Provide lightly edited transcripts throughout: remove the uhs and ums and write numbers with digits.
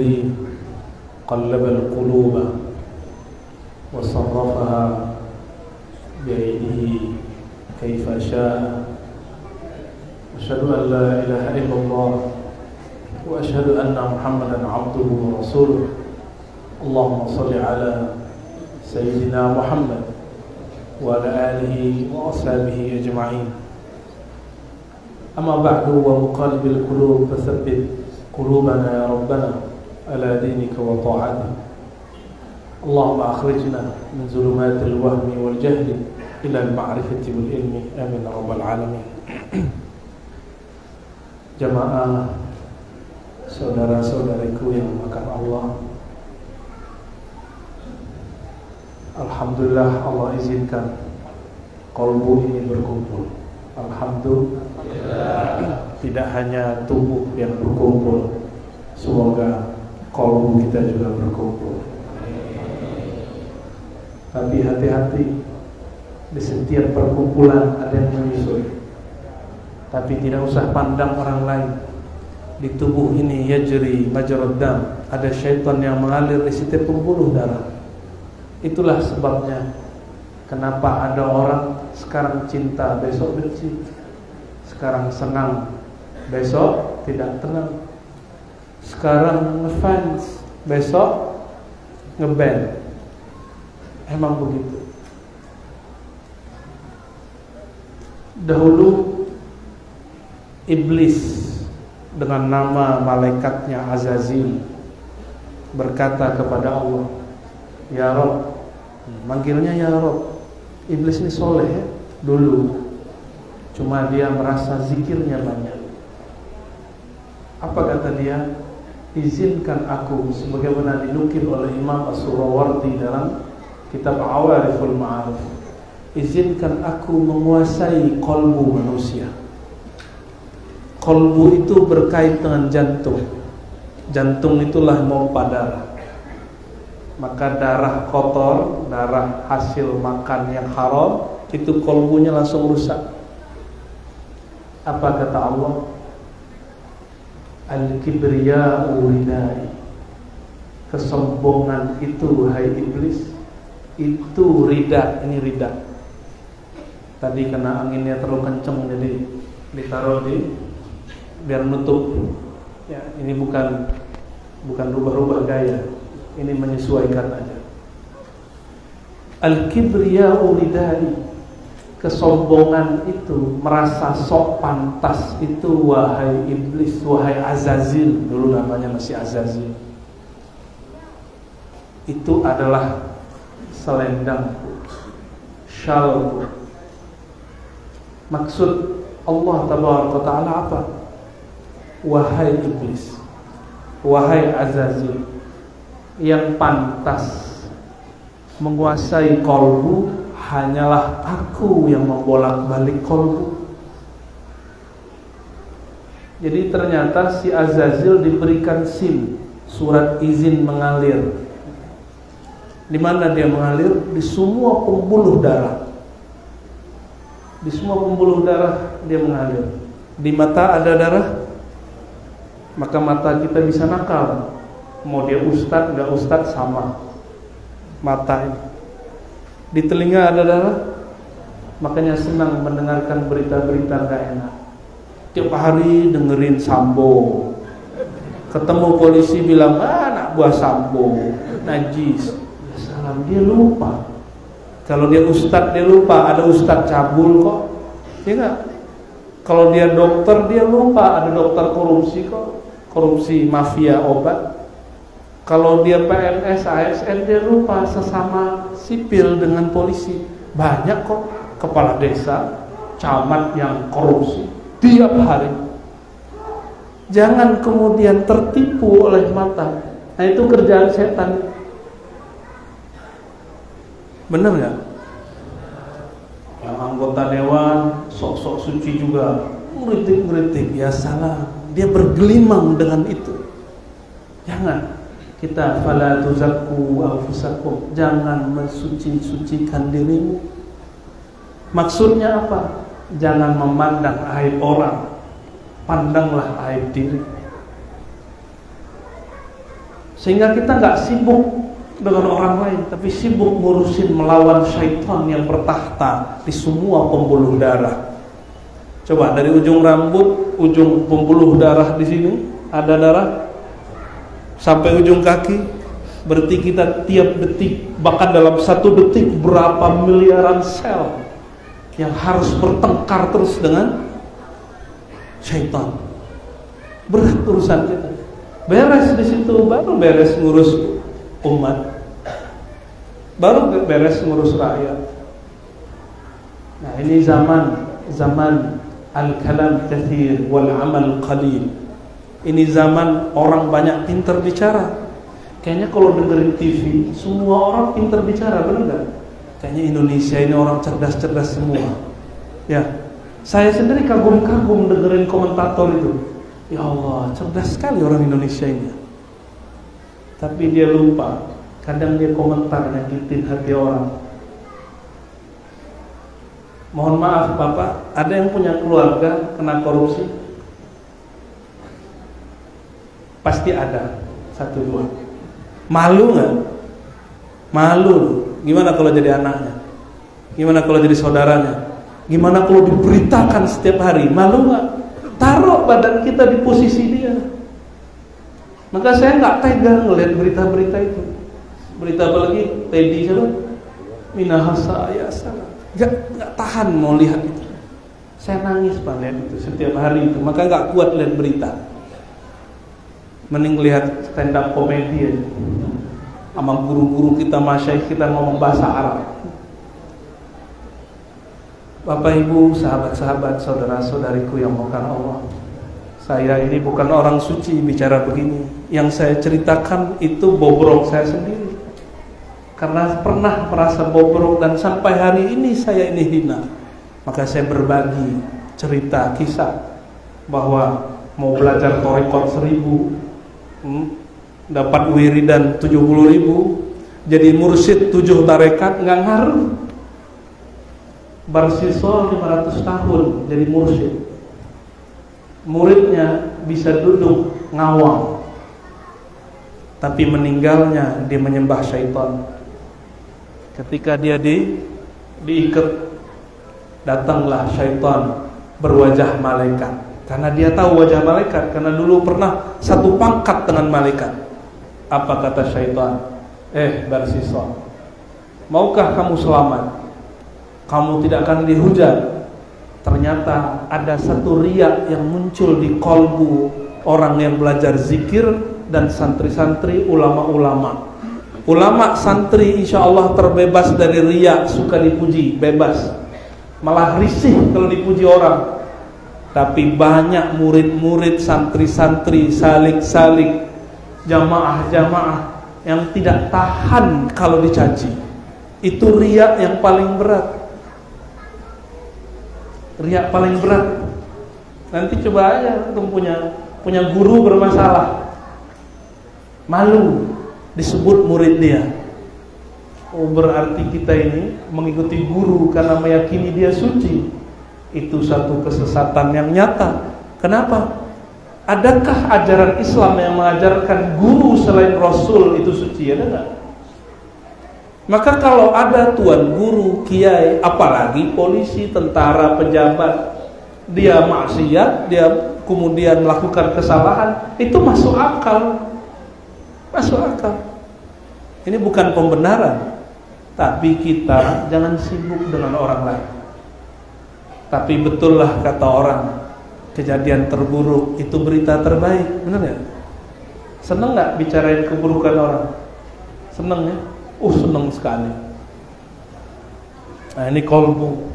الذي قلب القلوب وصرفها بيده كيف شاء أشهد أن لا إله إلا الله وأشهد أن محمدا عبده ورسوله اللهم صل على سيدنا محمد وعلى آله وأصحابه أجمعين أما بعد ومقلب القلوب فثبت قلوبنا يا ربنا على دينك وطاعتك اللهم أخرجنا من ظلمات الوهم والجهل إلى المعرفة والعلم آمين يا رب العالمين. Jamaah saudara-saudariku yang dimuliakan Allah, alhamdulillah Allah izinkan qalbu ini berkumpul. Alhamdulillah, tidak hanya tubuh yang berkumpul, semoga qalbu kita juga berkumpul. Tapi hati-hati, di setiap perkumpulan ada yang menyusui. Tapi tidak usah pandang orang lain. Di tubuh ini yajri majrad dam, ada syaitan yang mengalir di setiap pembuluh darah. Itulah sebabnya kenapa ada orang sekarang cinta, besok benci. Sekarang senang, besok tidak tenang. Sekarang ngefans, besok ngeband. Emang begitu. Dahulu iblis dengan nama malaikatnya Azazil berkata kepada Allah, "Ya Rabb," manggilnya "Ya Rabb." Iblis ini soleh ya, dulu, cuma dia merasa zikirnya banyak. Apa kata dia? "Izinkan aku," sebagaimana dinukil oleh Imam As-Surawardi dalam kitab Awariful Ma'arif, "Izinkan aku menguasai qalbu manusia." Qalbu itu berkait dengan jantung. Jantung itulah pompa darah. Maka darah kotor, darah hasil makan yang haram, itu qalbunya langsung rusak. Apa kata Allah? Al-kibriya'u ridai. Kesombongan itu, hai iblis, itu rida. Ini rida. Tadi kena anginnya terlalu kenceng, jadi ditaruh di biar nutup. Ya, ini bukan rubah-rubah gaya. Ini menyesuaikan aja. Al-kibriya'u ridai. Kesombongan itu, merasa sok pantas itu, wahai iblis, wahai Azazil, dulu namanya masih Azazil. Itu adalah selendang, syal. Maksud Allah Tabaraka Ta'ala apa? Wahai iblis, wahai Azazil, yang pantas menguasai qalbu hanyalah aku yang membolak-balik qalbu. Jadi ternyata si Azazil diberikan SIM, surat izin mengalir. Di mana dia mengalir? Di semua pembuluh darah. Di semua pembuluh darah dia mengalir. Di mata ada darah, maka mata kita bisa nakal. Mau dia ustadz nggak ustadz sama mata ini. Di telinga ada darah, makanya senang mendengarkan berita-berita nggak enak. Tiap hari dengerin Sambo. Ketemu polisi bilang, anak buah Sambo najis. Ya salam, dia lupa. Kalau dia ustadz dia lupa, ada ustadz cabul kok. Ya nggak? Kalau dia dokter dia lupa, ada dokter korupsi kok. Korupsi mafia obat. Kalau dia PNS, ASN dia lupa, sesama sipil dengan polisi. Banyak kok kepala desa, camat yang korupsi tiap hari. Jangan kemudian tertipu oleh mata. Nah itu kerjaan setan. Benar nggak? Yang anggota dewan sok-sok suci juga, ngeritik-ngeritik, ya salah. Dia bergelimang dengan itu. Jangan. Kita fala tuzakku anfusakum, jangan mensuci-sucikan dirimu. Maksudnya apa? Jangan memandang aib orang, pandanglah aib diri. Sehingga kita nggak sibuk dengan orang lain, tapi sibuk ngurusin melawan syaitan yang bertahta di semua pembuluh darah. Coba dari ujung rambut, ujung pembuluh darah di sini ada darah, sampai ujung kaki. Berarti kita tiap detik, bahkan dalam satu detik berapa miliaran sel yang harus bertengkar terus dengan syaitan. Berat urusan kita. Beres di situ, baru beres ngurus umat, baru beres ngurus rakyat. Nah, ini zaman al-kalam katsir wal amal qalil. Ini zaman orang banyak pintar bicara. Kayaknya kalau dengerin TV semua orang pintar bicara, benar nggak? Kayaknya Indonesia ini orang cerdas-cerdas semua. Ya, saya sendiri kagum-kagum dengerin komentator itu. Ya Allah, cerdas sekali orang Indonesia ini. Tapi dia lupa, kadang dia komentar nyakitin hati orang. Mohon maaf Bapak, ada yang punya keluarga kena korupsi? Pasti ada, 1-2. Malu nggak? Malu. Gimana kalau jadi anaknya? Gimana kalau jadi saudaranya? Gimana kalau diberitakan setiap hari? Malu nggak? Taruh badan kita di posisi dia. Maka saya nggak tega ngelihat berita-berita itu. Berita apa lagi? Teddy siapa? Minahasa ya salah. Nggak tahan mau lihat itu. Saya nangis Pak lihat itu setiap hari itu. Maka nggak kuat lihat berita. Mending lihat stand up komedi aja. Sama guru-guru kita, masyaikh kita ngomong bahasa Arab. Bapak Ibu, sahabat-sahabat, saudara-saudariku yang makan Allah, saya ini bukan orang suci bicara begini. Yang saya ceritakan itu bobrok saya sendiri. Karena pernah merasa bobrok dan sampai hari ini saya ini hina. Maka saya berbagi cerita, kisah bahwa mau belajar thariqat 1000, dapat wiridan 70.000, jadi mursyid 7 tarekat nggak ngaruh. Barsisol 500 tahun jadi mursyid, muridnya bisa duduk ngawang, tapi meninggalnya dia menyembah syaitan. Ketika dia diikat, datanglah syaitan berwajah malaikat. Karena dia tahu wajah malaikat, karena dulu pernah satu pangkat dengan malaikat. Apa kata syaitan? Barsisol, maukah kamu selamat? Kamu tidak akan dihujat. Ternyata ada satu riya yang muncul di kolbu orang yang belajar zikir dan santri-santri, ulama-ulama. Ulama santri insya Allah terbebas dari riya, suka dipuji, bebas. Malah risih kalau dipuji orang. Tapi banyak murid-murid, santri-santri, salik-salik, jamaah-jamaah yang tidak tahan kalau dicaci. Itu riya yang paling berat. Riya paling berat. Nanti coba aja antum punya guru bermasalah, malu disebut murid dia. Oh, berarti kita ini mengikuti guru karena meyakini dia suci. Itu satu kesesatan yang nyata. Kenapa? Adakah ajaran Islam yang mengajarkan guru selain Rasul itu suci? Ada enggak? Maka kalau ada tuan guru, kiai, apalagi polisi, tentara, pejabat, dia maksiat, dia kemudian melakukan kesalahan, itu masuk akal. Masuk akal. Ini bukan pembenaran, tapi kita jangan sibuk dengan orang lain. Tapi betullah kata orang, kejadian terburuk itu berita terbaik. Benar ya? Seneng gak bicarain keburukan orang? Seneng ya? Seneng sekali. Nah, ini kolbu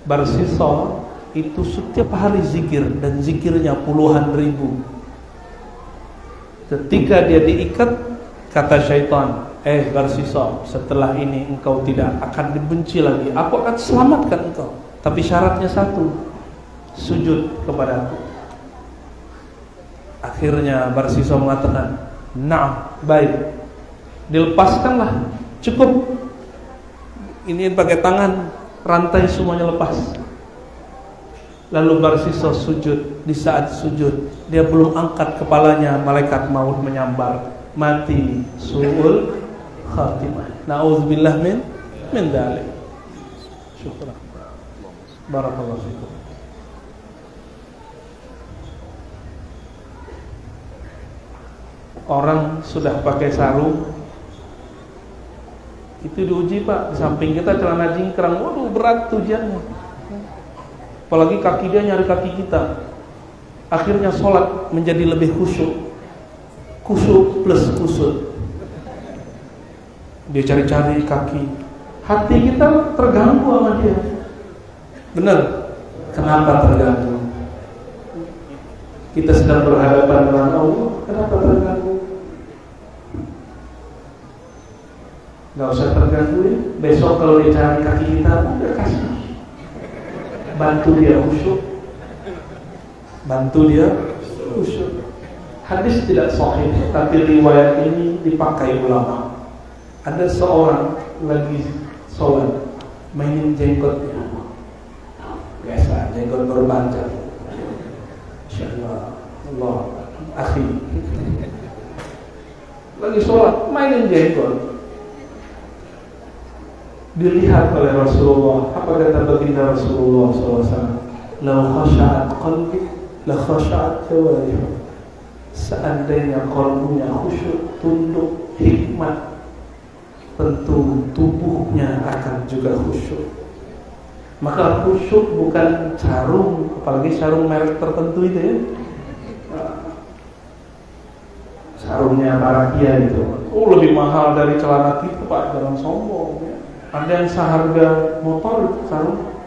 Barsisol itu setiap hari zikir, dan zikirnya puluhan ribu. Ketika dia diikat, kata syaitan, Barsisol, setelah ini engkau tidak akan dibenci lagi, aku akan selamatkan engkau. Tapi syaratnya satu, sujud kepadaku. Akhirnya Barsisol mengatakan, nah, baik. Dilepaskanlah, cukup. Ini pakai tangan, rantai semuanya lepas. Lalu Barsisol sujud. Di saat sujud, dia belum angkat kepalanya, malaikat maut menyambar. mati su'ul khatimah. Na'udzubillah min dzalik. Syukran. Barakallahu fikum. Orang sudah pakai sarung itu diuji Pak, di samping kita celana jingkrang, waduh berat ujiannya. Apalagi kaki dia nyari kaki kita. Akhirnya sholat menjadi lebih khusyuk. Khusyuk plus kusut. Dia cari-cari kaki. Hati kita terganggu sama dia. Benar? Kenapa terganggu? Kita sedang berhadapan dengan Allah, kenapa terganggu? Gak usah terganggu ya. Besok kalau dia cari kaki kita, udah kasih. Bantu dia khusyuk. Bantu dia khusyuk. Hadis tidak sahih, tapi riwayat ini dipakai ulama. Ada seorang lagi sholat, mainin jenggotnya. Biasa, jenggot baru panjang. Insyaallah, Allah, akhi. Lagi sholat, mainin jenggot. Dilihat oleh Rasulullah. Apa kata baginda Rasulullah SAW? Lau khasha'at qalbi la khasha'at jawarih. Seandainya qalbunya khusyuk, tunduk, hikmat, tentu tubuhnya akan juga khusyuk. Maka khusyuk bukan sarung, apalagi sarung merek tertentu itu ya. Sarungnya Barakia itu, lebih mahal dari celana kita Pak, jangan sombong ya. Ada yang seharga motor sarung.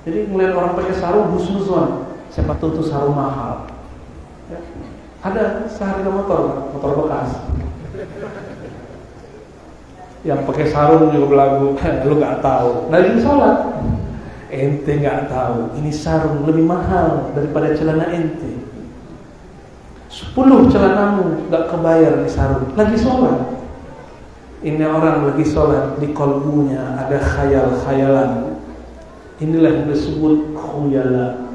Jadi ngeliat orang pakai sarung husnuzon, siapa tahu itu sarung mahal ya. Ada seharga motor bekas. Yang pakai sarung juga belagu, lu gak tahu. Lagi sholat, ente gak tahu. Ini sarung lebih mahal daripada celana ente. 10 celanamu gak kebayar di sarung. Lagi sholat. Ini orang lagi sholat, di kolbunya ada khayal-khayalan. Inilah yang disebut khuyala.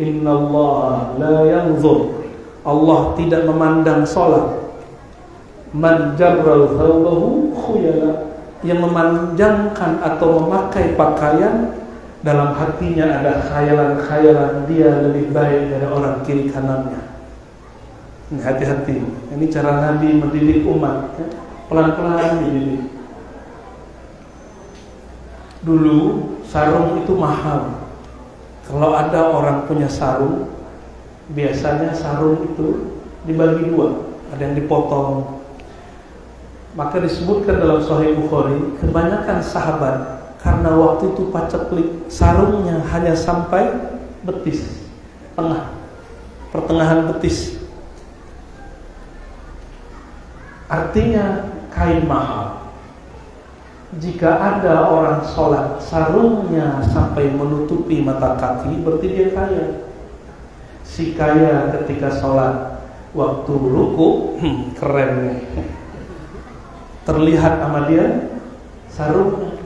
Innallaha la yanzur. Allah tidak memandang sholat. Man jarral thawbahu khuyala. Yang memanjangkan atau memakai pakaian, dalam hatinya ada khayalan-khayalan dia lebih baik dari orang kiri kanannya. Ini hati-hati. Ini cara Nabi mendidik umat ya. Pelan-pelan dididik. Dulu sarung itu mahal. Kalau ada orang punya sarung, biasanya sarung itu dibagi 2. Ada yang dipotong. Maka disebutkan dalam Sahih Bukhari, kebanyakan sahabat karena waktu itu paceklik, sarungnya hanya sampai betis, pertengahan betis. Artinya kain mahal. Jika ada orang sholat sarungnya sampai menutupi mata kaki, berarti dia kaya. Si kaya ketika sholat waktu ruku, keren nih. Terlihat sama dia sarungnya.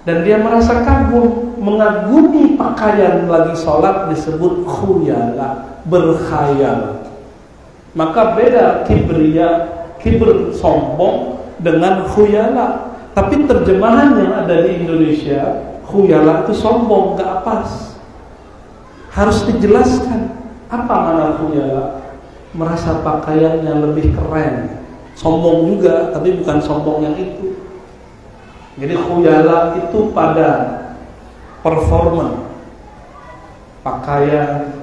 Dan dia merasa kagum, mengagumi pakaian lagi sholat, disebut khuyala, berkhayal. Maka beda kibr sombong dengan khuyala. Tapi terjemahan yang ada di Indonesia, khuyala itu sombong, gak pas. Harus dijelaskan apa makna khuyala. Merasa pakaiannya lebih keren. Sombong juga, tapi bukan sombong yang itu. Jadi khuyala itu pada performa pakaian,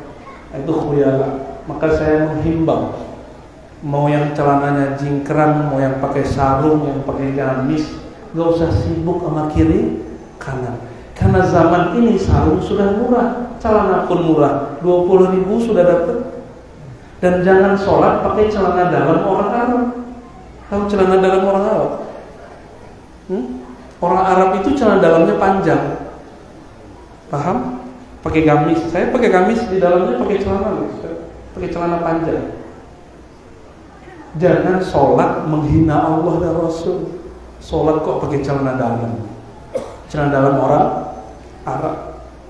itu khuyala. Maka saya menghimbau, mau yang celananya jingkrang, mau yang pakai sarung, yang pakai gamis, gak usah sibuk sama kiri kanan. Karena zaman ini sarung sudah murah, celana pun murah, 20.000 sudah dapat. Dan jangan sholat pakai celana dalam orang Arab. Tahu celana dalam orang Arab? Orang Arab itu celana dalamnya panjang. Paham? Pakai gamis. Saya pakai gamis, di dalamnya pakai celana. Pakai celana panjang. Jangan sholat menghina Allah dan Rasul. Sholat kok pakai celana dalam. Celana dalam orang Arab.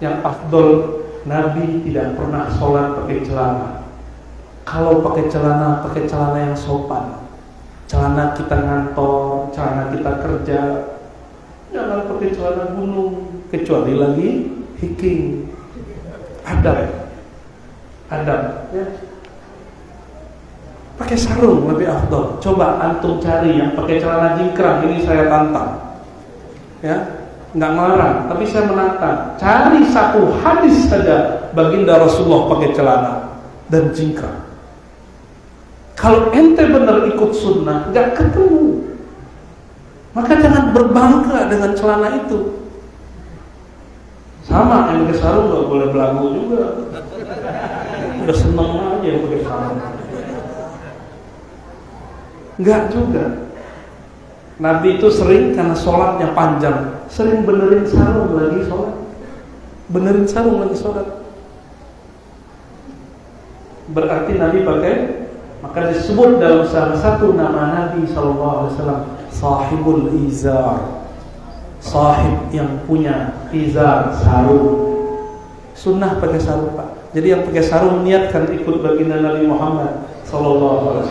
Yang afdol, Nabi tidak pernah sholat pakai celana. Kalau pakai celana yang sopan. Celana kita ngantor, celana kita kerja. Jangan pakai celana gunung, kecuali lagi hiking. Adab ya. Pakai sarung lebih afdal. Coba antum cari yang pakai celana jingkrang, ini saya tantang. Ya, nggak melarang, tapi saya menantang. Cari satu hadis saja baginda Rasulullah pakai celana dan jingkrang. Kalau ente benar ikut sunnah, nggak ketemu. Maka jangan berbangga dengan celana itu. Sama yang pakai sarung nggak boleh belagu juga. Udah seneng aja yang pakai sarung. Nggak juga. Nabi itu sering karena sholatnya panjang, sering benerin sarung lagi sholat. Berarti Nabi pakai, maka disebut dalam salah satu nama Nabi SAW, sahibul izar, sahib yang punya izar, sarung. Sunnah pakai sarung, Pak. Jadi yang pakai sarung niatkan ikut baginda Nabi Muhammad SAW.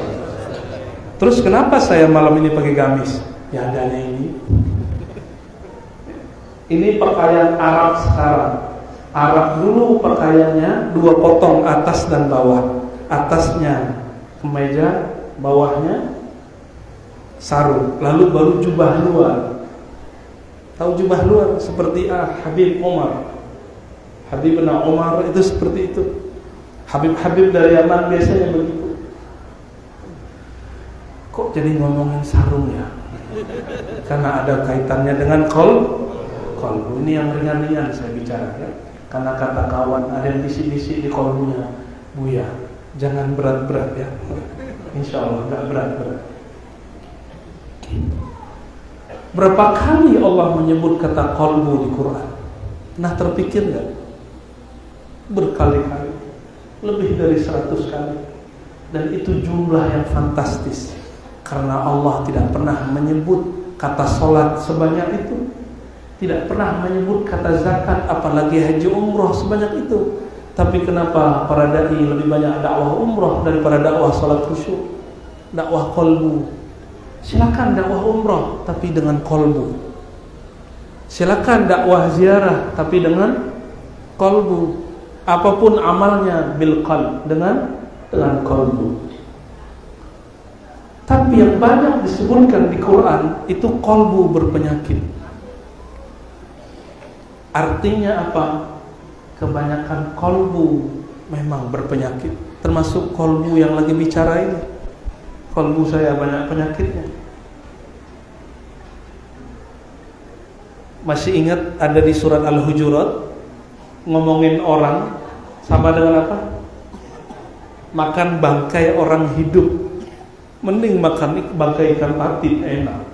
Terus kenapa saya malam ini pakai gamis? Ya adanya ini. Ini pakaian Arab sekarang. Arab dulu pakaiannya 2 potong, atas dan bawah. Atasnya kemeja, bawahnya sarung. Lalu baru jubah luar. Tahu jubah luar? Seperti Habib Umar. Habibna Umar itu seperti itu. Habib-habib dari Yaman biasanya begitu. Kok jadi ngomongin sarung ya? Karena ada kaitannya dengan kolbu. Ini yang ringan-ringan saya bicara ya. Karena kata kawan ada yang bisik-bisik di kolbunya, Buya, jangan berat-berat ya. Insya Allah nggak berat-berat. Berapa kali Allah menyebut kata kolbu di Quran? Nah, terpikir nggak? Berkali-kali, lebih dari 100 kali. Dan itu jumlah yang fantastis. Karena Allah tidak pernah menyebut kata sholat sebanyak itu, tidak pernah menyebut kata zakat, apalagi haji umroh sebanyak itu. Tapi kenapa para dai lebih banyak dakwah umroh daripada dakwah sholat khusyuk, dakwah kolbu? Silakan dakwah umroh, tapi dengan kolbu. Silakan dakwah ziarah, tapi dengan kolbu. Apapun amalnya bil qalb, dengan kolbu. Tapi yang banyak disebutkan di Quran itu kolbu berpenyakit. Artinya apa? Kebanyakan kolbu memang berpenyakit. Termasuk kolbu yang lagi bicara ini. Kolbu saya banyak penyakitnya. Masih ingat ada di surat Al-Hujurat ngomongin orang sama dengan apa? Makan bangkai orang hidup. Mending makan bangkai ikan patin enak.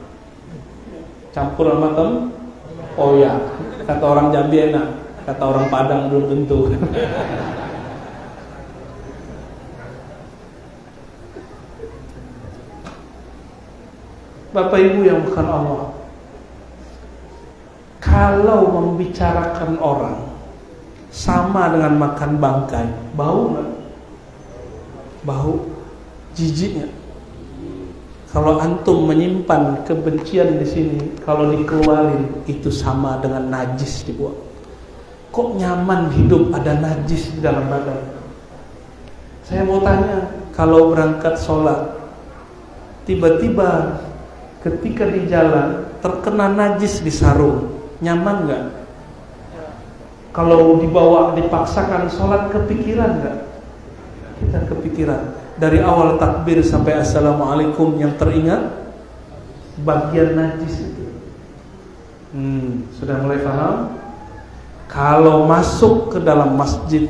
Campur sama tempoyak. Kata orang Jambi enak, kata orang Padang belum tentu. Bapak Ibu yang bukan Allah, kalau membicarakan orang sama dengan makan bangkai, bau nggak? Bau, jijiknya. Kalau antum menyimpan kebencian di sini, kalau dikeluarin itu sama dengan najis dibuang. Kok nyaman hidup ada najis di dalam badan? Saya mau tanya, kalau berangkat sholat, tiba-tiba ketika di jalan terkena najis di sarung, nyaman nggak? Kalau dibawa dipaksakan sholat, kepikiran nggak? Kita kepikiran. Dari awal takbir sampai assalamualaikum yang teringat bagian najis itu. Sudah mulai paham? Kalau masuk ke dalam masjid,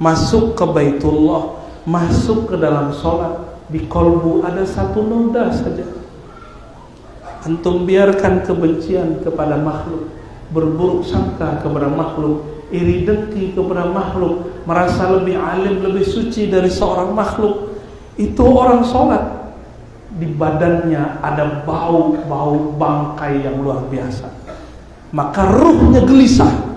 masuk ke Baitullah, masuk ke dalam sholat, di kolbu ada satu noda saja. Antum biarkan kebencian kepada makhluk, berburuk sangka kepada makhluk, iri dengki kepada makhluk, merasa lebih alim, lebih suci dari seorang makhluk. Itu orang sholat, di badannya ada bau bangkai yang luar biasa. Maka ruhnya gelisah.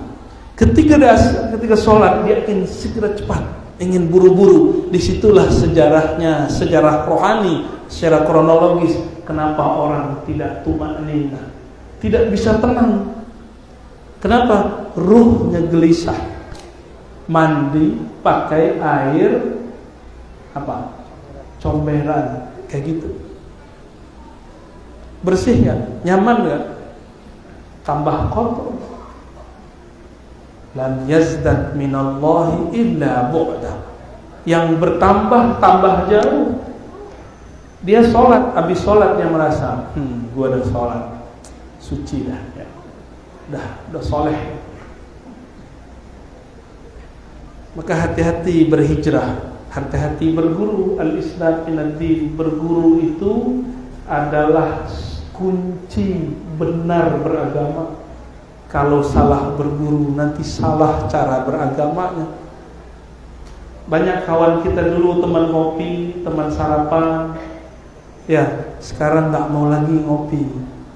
Ketika sholat dia ingin segera cepat ingin buru-buru. Disitulah sejarahnya, sejarah rohani, secara kronologis. Kenapa orang tidak tumanina, tidak bisa tenang? Kenapa? Ruhnya gelisah. Mandi pakai air apa? Comberan, kayak gitu. Bersih nggak? Nyaman nggak? Tambah kotor. Lam yazdad minallahi illa bu'da. Yang bertambah tambah jauh. Dia sholat, habis sholat dia merasa, gua udah sholat, suci dah, ya. Udah soleh. Maka hati-hati berhijrah, hati-hati berguru. Al-isnad minad-din, berguru itu adalah kunci benar beragama. Kalau salah berguru, nanti salah cara beragamanya. Banyak kawan kita dulu teman ngopi, teman sarapan, ya sekarang nggak mau lagi ngopi.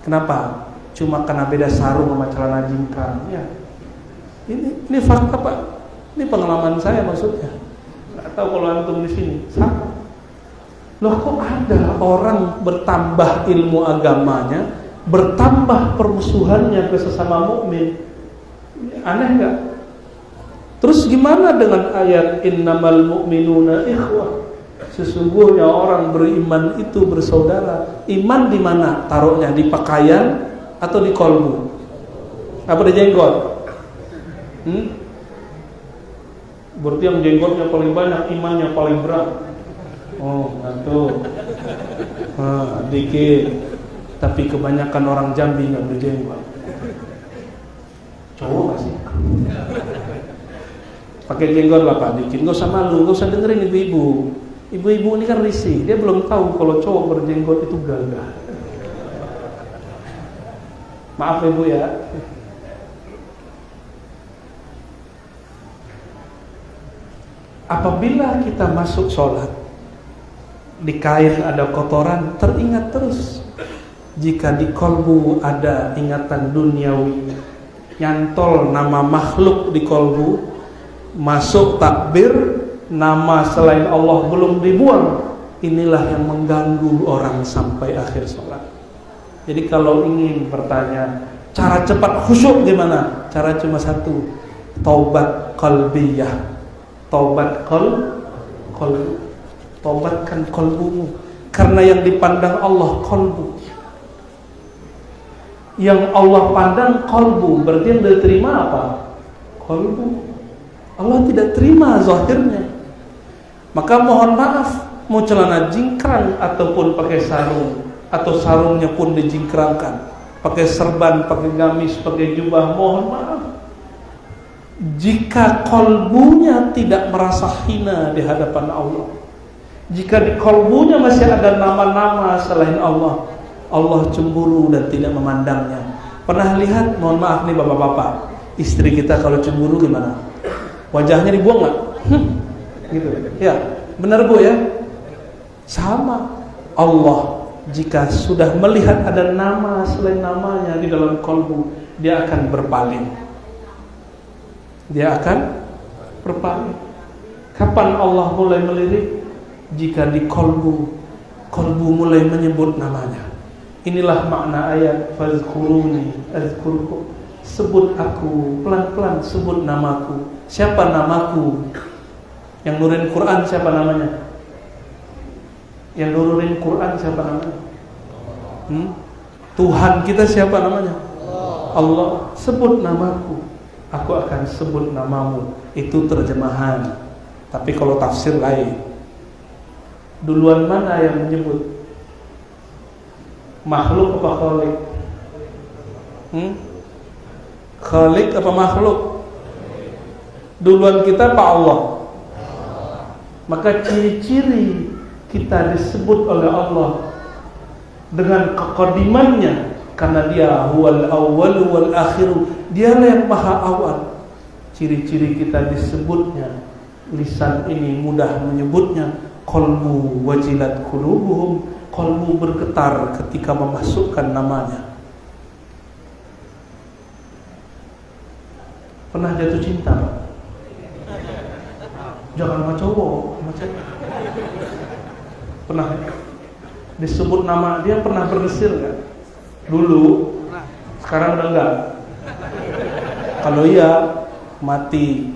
Kenapa? Cuma karena beda sarung sama celana jingkrang. Ya, ini fakta Pak. Ini pengalaman saya maksudnya. Nggak tahu kalau antum di sini. Sama. Loh kok ada orang bertambah ilmu agamanya, bertambah permusuhannya ke sesama mukmin? Aneh nggak? Terus gimana dengan ayat innamal mu'minuna ikhwah? Sesungguhnya orang beriman itu bersaudara. Iman di mana? Taruhnya di pakaian atau di kolbu? Apa di jenggot? Berarti yang jenggotnya paling banyak, imannya paling berat. Oh, itu. Dikit. Tapi kebanyakan orang Jambi nggak berjenggot. Cowok nggak sih? Pakai jenggot lah Pak, dikit. Nggak usah malu, nggak usah dengerin ibu-ibu. Ibu-ibu ini kan risih. Dia belum tahu kalau cowok berjenggot itu gagah. Maaf ibu ya. Apabila kita masuk sholat, di kain ada kotoran, teringat terus. Jika di kolbu ada ingatan duniawi, nyantol nama makhluk di kolbu, masuk takbir, nama selain Allah belum dibuang, inilah yang mengganggu orang sampai akhir sholat. Jadi kalau ingin bertanya, cara cepat khusyuk gimana? Cara cuma satu, taubat qalbiyah. Taubat qalbu. Taubatkan qalbumu. Karena yang dipandang Allah qalbu. Yang Allah pandang qalbu, berarti yang diterima apa? Qalbu. Allah tidak terima zahirnya. Maka mohon maaf, mau celana jingkrang ataupun pakai sarung, atau sarungnya pun dijingkrangkan, pakai serban, pakai gamis, pakai jubah, mohon maaf, jika kolbunya tidak merasa hina di hadapan Allah, jika di kolbunya masih ada nama-nama selain Allah, Allah cemburu dan tidak memandangnya. Pernah lihat, mohon maaf nih bapak-bapak, istri kita kalau cemburu gimana? Wajahnya dibuang nggak? Gitu ya, benar bu ya. Sama Allah, jika sudah melihat ada nama selain namanya di dalam kolbu, dia akan berpaling. Dia akan berpaling. Kapan Allah mulai melirik? Jika di kolbu mulai menyebut namanya. Inilah makna ayat fazkuruni azkurkum. Sebut aku, pelan-pelan sebut namaku. Siapa namaku? Yang nurunin Quran siapa namanya? Yang nurunin Quran siapa namanya? Tuhan kita siapa namanya? Allah. Sebut namaku, aku akan sebut namamu. Itu terjemahan. Tapi kalau tafsir lain. Duluan mana yang menyebut? Makhluk apa khalik? Khalik apa makhluk? Duluan kita Pak Allah. Maka ciri-ciri kita disebut oleh Allah dengan kekodimannya, karena dia huwal awwal wal akhiru, dialah yang maha awal. Ciri-ciri kita disebutnya, lisan ini mudah menyebutnya, qalbu wajilat qulubuhum, qalbu bergetar ketika memasukkan namanya. Pernah jatuh cinta? Jangan sama cowok, sama cewek. Pernah disebut nama dia, pernah berdesir nggak? Dulu, sekarang udah enggak. Kalau iya mati,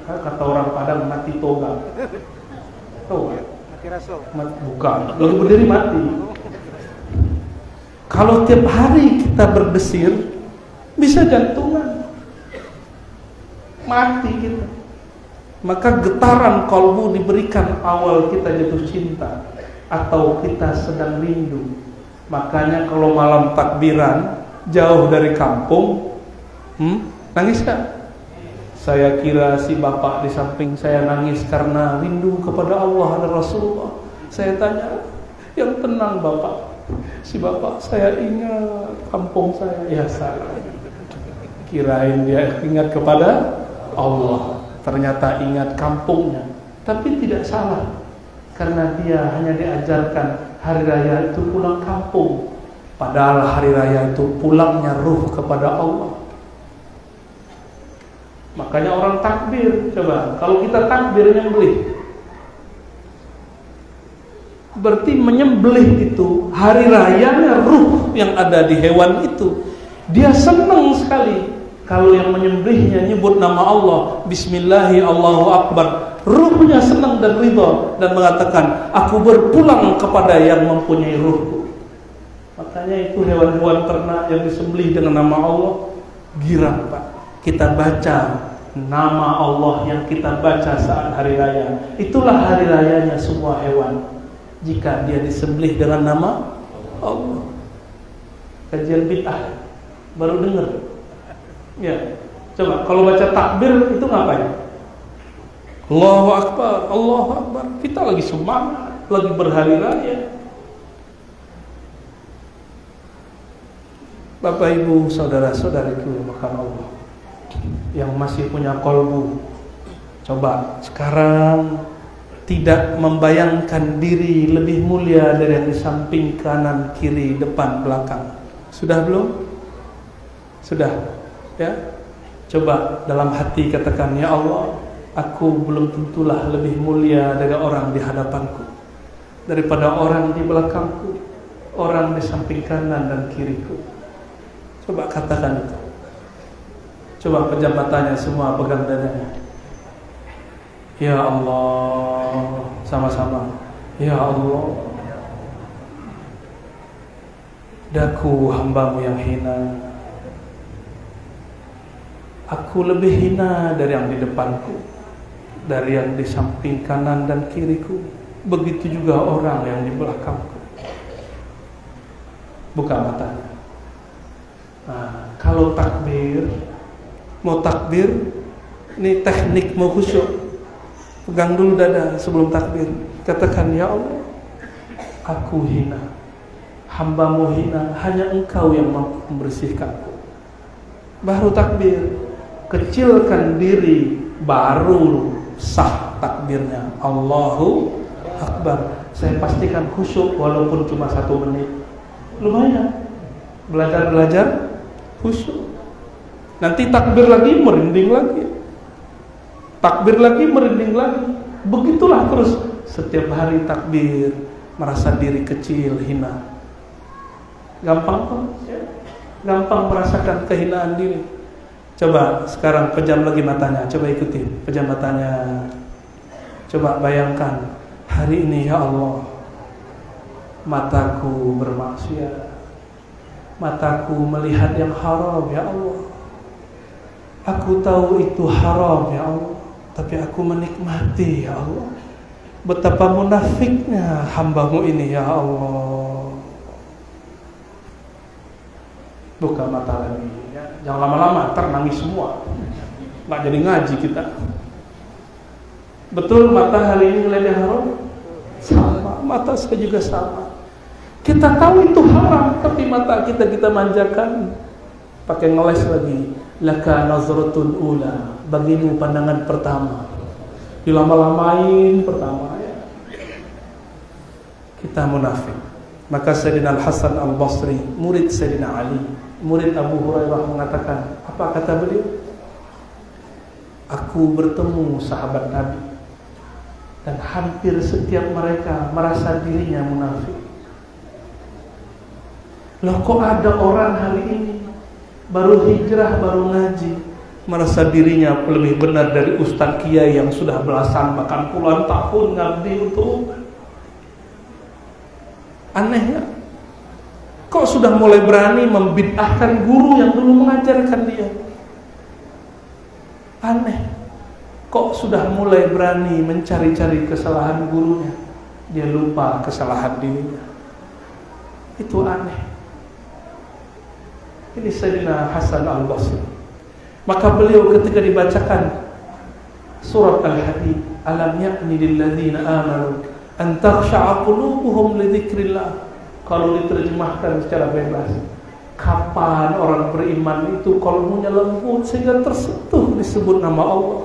kata orang Padang mati toga. Tahu nggak? Mati raso. Bukan, lagi berdiri mati. Kalau tiap hari kita berdesir, bisa jantungan, mati kita. Maka getaran kalbu diberikan awal kita jatuh cinta atau kita sedang rindu. Makanya kalau malam takbiran jauh dari kampung, nangis kan? Saya kira si bapak di samping saya nangis karena rindu kepada Allah dan Rasulullah. Saya tanya, yang tenang bapak. Si bapak, saya ingat kampung saya. Ya salah. Kirain dia ingat kepada Allah. Ternyata ingat kampungnya. Tapi tidak salah, karena dia hanya diajarkan hari raya itu pulang kampung. Padahal hari raya itu pulangnya ruh kepada Allah. Makanya orang takbir. Coba, kalau kita takbir nyembelih, berarti menyembelih itu hari rayanya ruh yang ada di hewan itu. Dia senang sekali kalau yang menyembelihnya nyebut nama Allah, Bismillahi Allahu Akbar. Ruhnya senang dan ridha dan mengatakan, aku berpulang kepada yang mempunyai ruhku. Makanya itu hewan-hewan ternak yang disembelih dengan nama Allah girang, Pak. Kita baca nama Allah yang kita baca saat hari raya. Itulah hari rayanya semua hewan, jika dia disembelih dengan nama Allah. Kajian bid'ah baru dengar. Ya, coba kalau baca takbir itu ngapain? Allahu Akbar, Allahu Akbar. Kita lagi semangat, lagi berhari raya. Bapak Ibu, saudara-saudariku makan Allah yang masih punya kolbu, coba sekarang tidak membayangkan diri lebih mulia dari yang di samping, kanan, kiri, depan, belakang. Sudah belum? Sudah. Ya, coba dalam hati katakan, ya Allah, aku belum tentulah lebih mulia dari orang di hadapanku, daripada orang di belakangku, orang di samping kanan dan kiriku. Coba katakan itu. Coba pejabatannya semua pegang dadanya. Ya Allah, sama-sama. Ya Allah, daku hambamu yang hina. Aku lebih hina dari yang di depanku, dari yang di samping kanan dan kiriku. Begitu juga orang yang di belakangku. Buka matanya. Nah, kalau takbir, mau takbir, ini teknik mau khusyuk. Pegang dulu dada sebelum takbir. Katakan, ya Allah, aku hina, hambamu hina, hanya engkau yang mampu membersihkanku. Baru takbir. Kecilkan diri, baru sah takbirnya. Allahu Akbar. Saya pastikan khusyuk walaupun cuma 1 menit. Lumayan. Belajar khusyuk. Nanti takbir lagi, merinding lagi. Takbir lagi, merinding lagi. Begitulah terus. Setiap hari takbir, merasa diri kecil, hina. Gampang kok. Gampang merasakan kehinaan diri. Coba sekarang pejam lagi matanya. Coba ikuti, pejam matanya. Coba bayangkan, hari ini ya Allah, mataku bermaksiat, mataku melihat yang haram ya Allah. Aku tahu itu haram ya Allah, tapi aku menikmati ya Allah. Betapa munafiknya hambamu ini ya Allah. Buka mata lagi ya. Jangan lama-lama, ntar nangis semua, nggak jadi ngaji kita. Betul mata hari ini ngeliat yang haram? Sama, mata saya juga sama. Kita tahu itu haram, tapi mata kita manjakan. Pakai ngeles lagi. Laka nazratul ula, bagimu pandangan pertama. Dilama-lamain pertama ya. Kita munafik. Maka Sayyidina Al-Hasan Al-Basri, murid Sayyidina Ali, murid Abu Hurairah mengatakan, apa kata beliau? Aku bertemu sahabat Nabi, Dan hampir setiap mereka merasa dirinya munafik. Loh, kok ada orang hari ini baru hijrah, baru ngaji, merasa dirinya lebih benar dari Ustadz Kiai yang sudah belasan bahkan puluhan tahun ngabdi untuk umat. Aneh ya? Kok sudah mulai berani membid'ahkan guru yang dulu mengajarkan dia? Aneh. Kok sudah mulai berani mencari-cari kesalahan gurunya? Dia lupa kesalahan dirinya. Itu aneh. Ini Sayyidina Hasan al-Basri. Maka beliau ketika dibacakan surat Al-Hadid, alam ya'ni lil ladzina amanu an takhsha'a qulubuhum li dzikrillah. Kalau diterjemahkan secara bebas, kapan orang beriman itu kalbunya lembut sehingga tersentuh disebut nama Allah,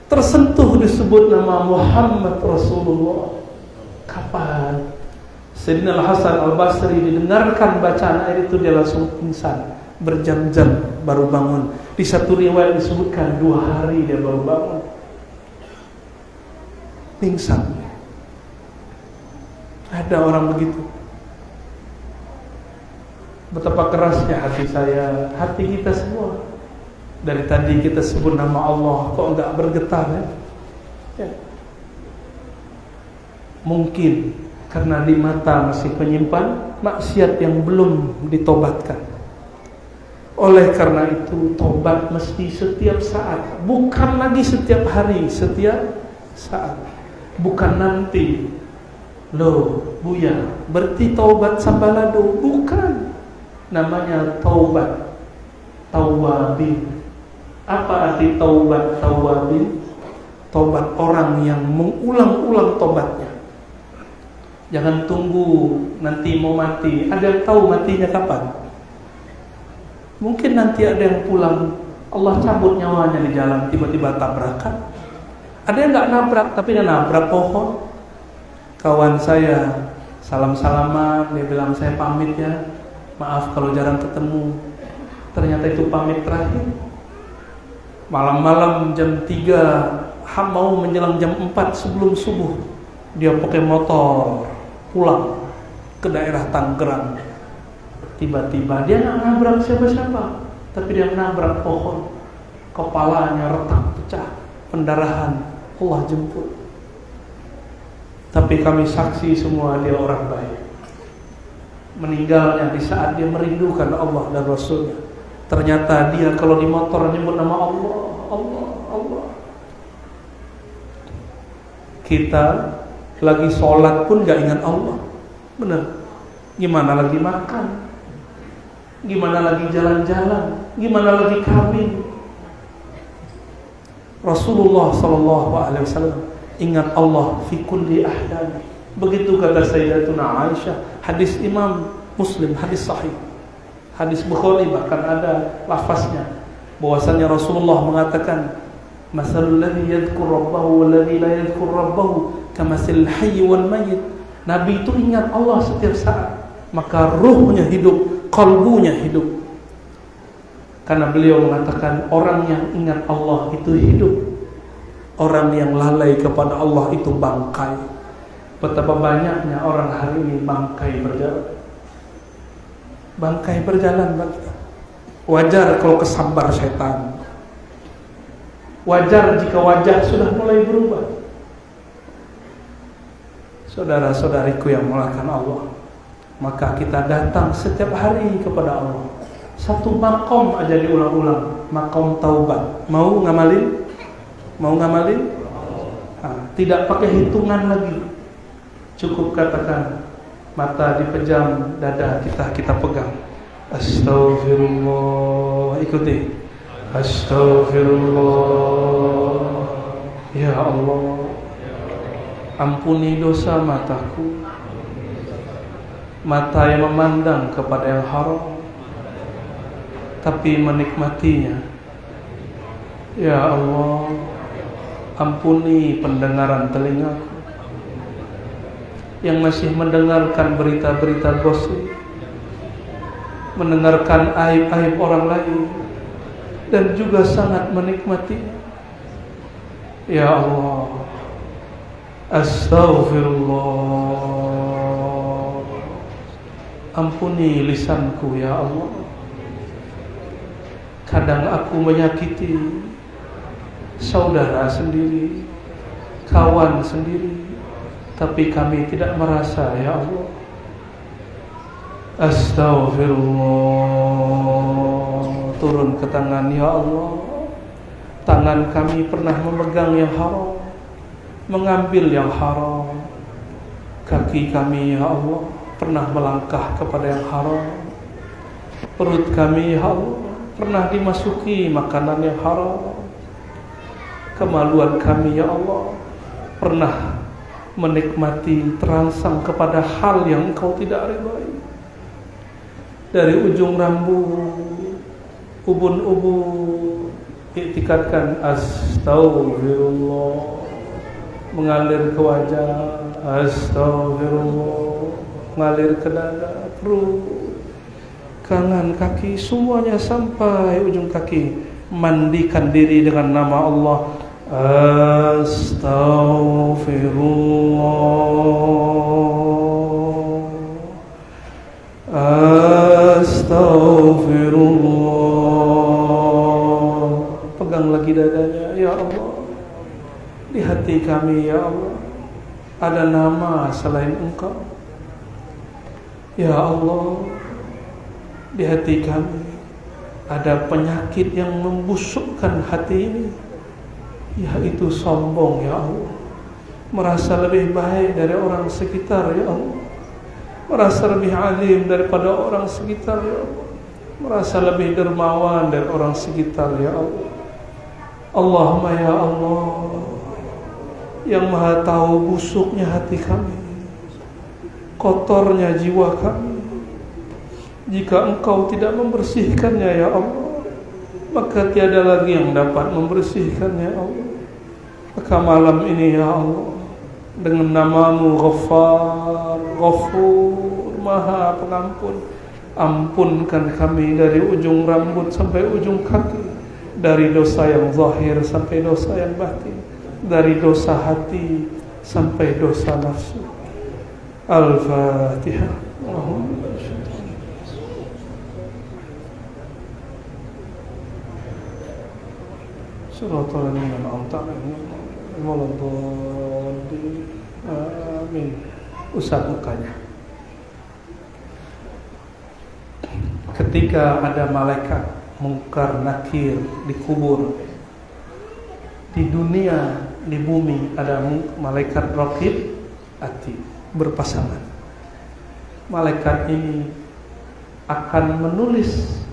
tersentuh disebut nama Muhammad Rasulullah? Kapan? Sayyidina Hasan al-Basri didengarkan bacaan ayat itu, dia langsung pingsan, berjam-jam baru bangun. Di satu riwayat disebutkan 2 hari dia baru bangun, pingsan. Ada orang begitu. Betapa kerasnya hati saya, hati kita semua. Dari tadi kita sebut nama Allah, kok enggak bergetar ya? Ya. Mungkin karena di mata masih penyimpan maksiat yang belum ditobatkan. Oleh karena itu, tobat mesti setiap saat, bukan lagi setiap hari, setiap saat. Bukan nanti, loh Buya, berarti taubat sambalado, bukan. Namanya taubat tawabin. Apa arti taubat tawabin? Taubat orang yang mengulang-ulang taubatnya. Jangan tunggu nanti mau mati. Ada yang tahu matinya kapan? Mungkin nanti ada yang pulang, Allah cabut nyawanya di jalan, tiba-tiba tabrakan. Ada yang gak nabrak, tapi dia nabrak pohon. Kawan saya salam-salaman, dia bilang saya pamit ya, maaf kalau jarang ketemu. Ternyata itu pamit terakhir. Malam-malam jam 3, mau menjelang jam 4 sebelum subuh, dia pakai motor pulang ke daerah Tangerang. Tiba-tiba dia nggak nabrak siapa-siapa, tapi dia menabrak pohon. Kepalanya retak pecah, pendarahan, Allah jemput. Tapi kami saksi semua dia orang baik. Meninggalnya di saat dia merindukan Allah dan Rasulnya. Ternyata dia kalau di motor nyebut nama Allah, Allah, Allah. Kita lagi sholat pun gak ingat Allah. Benar. Gimana lagi makan? Gimana lagi jalan-jalan? Gimana lagi kawin? Rasulullah SAW ingat Allah fi kulli ahyan. Begitu kata Sayyidatuna Aisyah. Hadis Imam Muslim, hadis sahih, hadis Bukhari bahkan ada lafaznya bahwasanya Rasulullah mengatakan, masalul ladzi yadhkur rabbahu wal ladzi la yadhkur rabbahu kamasil hayy wal mayyit. Nabi itu ingat Allah setiap saat, maka ruhnya hidup, kalbunya hidup. Karena beliau mengatakan orang yang ingat Allah itu hidup, orang yang lalai kepada Allah itu bangkai. Betapa banyaknya orang hari ini bangkai berjalan. Bangkai berjalan. Wajar kalau kesambar setan. Wajar jika wajah sudah mulai berubah. Saudara-saudariku yang mulakan Allah, maka kita datang setiap hari kepada Allah. Satu makom aja diulang-ulang, makom taubat. Mau ngamalin? Mau ngamalin? Tidak pakai hitungan lagi. Cukup katakan, mata dipejam, dada kita pegang. Astaghfirullah. Ikuti. Astaghfirullah. Ya Allah, ampuni dosa mataku, mata yang memandang kepada yang haram tapi menikmatinya. Ya Allah, ampuni pendengaran telingaku yang masih mendengarkan berita-berita gosip, mendengarkan aib-aib orang lain, dan juga sangat menikmatinya. Ya Allah, Astaghfirullah. Ampuni lisanku ya Allah. Kadang aku menyakiti saudara sendiri, kawan sendiri, tapi kami tidak merasa ya Allah. Astaghfirullah. Turun ke tangan ya Allah. Tangan kami pernah memegang yang haram, mengambil yang haram. Kaki kami ya Allah pernah melangkah kepada yang haram. Perut kami ya Allah pernah dimasuki makanan yang haram. Kemaluan kami ya Allah pernah menikmati, terangsang kepada hal yang Engkau tidak ridhai. Dari ujung rambut, ubun-ubun, iktikadkan astagfirullah, mengalir ke wajah, astagfirullah, mengalir ke dada, perut, kanan, kaki, semuanya sampai ujung kaki. Mandikan diri dengan nama Allah. Astagfirullah, astagfirullah. Pegang lagi dadanya ya Allah. Di hati kami ya Allah ada nama selain Engkau ya Allah. Di hati kami ada penyakit yang membusukkan hati ini, yaitu sombong ya Allah. Merasa lebih baik dari orang sekitar ya Allah. Merasa lebih alim daripada orang sekitar ya Allah. Merasa lebih dermawan dari orang sekitar ya Allah. Allahumma ya Allah, yang maha tahu busuknya hati kami, kotornya jiwa kami. Jika Engkau tidak membersihkannya ya Allah, maka tiada lagi yang dapat membersihkannya ya Allah. Maka malam ini ya Allah, dengan nama-Mu Ghaffar, Ghafur, Maha Pengampun, ampunkan kami dari ujung rambut sampai ujung kaki, dari dosa yang zahir sampai dosa yang batin, dari dosa hati sampai dosa nafsu. Al-Fatihah. Allahumma Suratul Al-An'am Amin. Usap mukanya. Ketika ada malaikat Munkar Nakir dikubur, di dunia, di bumi ada malaikat Raqib Atid berpasangan. Malaikat ini akan menulis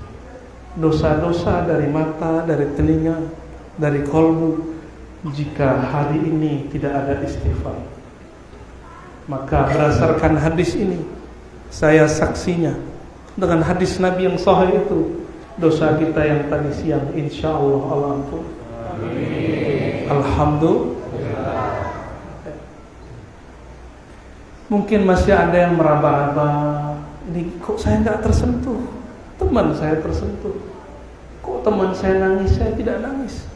dosa-dosa dari mata, dari telinga, dari kolbu. Jika hari ini tidak ada istighfar, maka berdasarkan hadis ini, saya saksinya dengan hadis Nabi yang sahih itu, dosa kita yang tadi siang insya Allah Allah ampun. Amin. Alhamdulillah. Mungkin masih ada yang meraba-raba, ini kok saya nggak tersentuh, teman saya tersentuh, kok teman saya nangis, saya tidak nangis.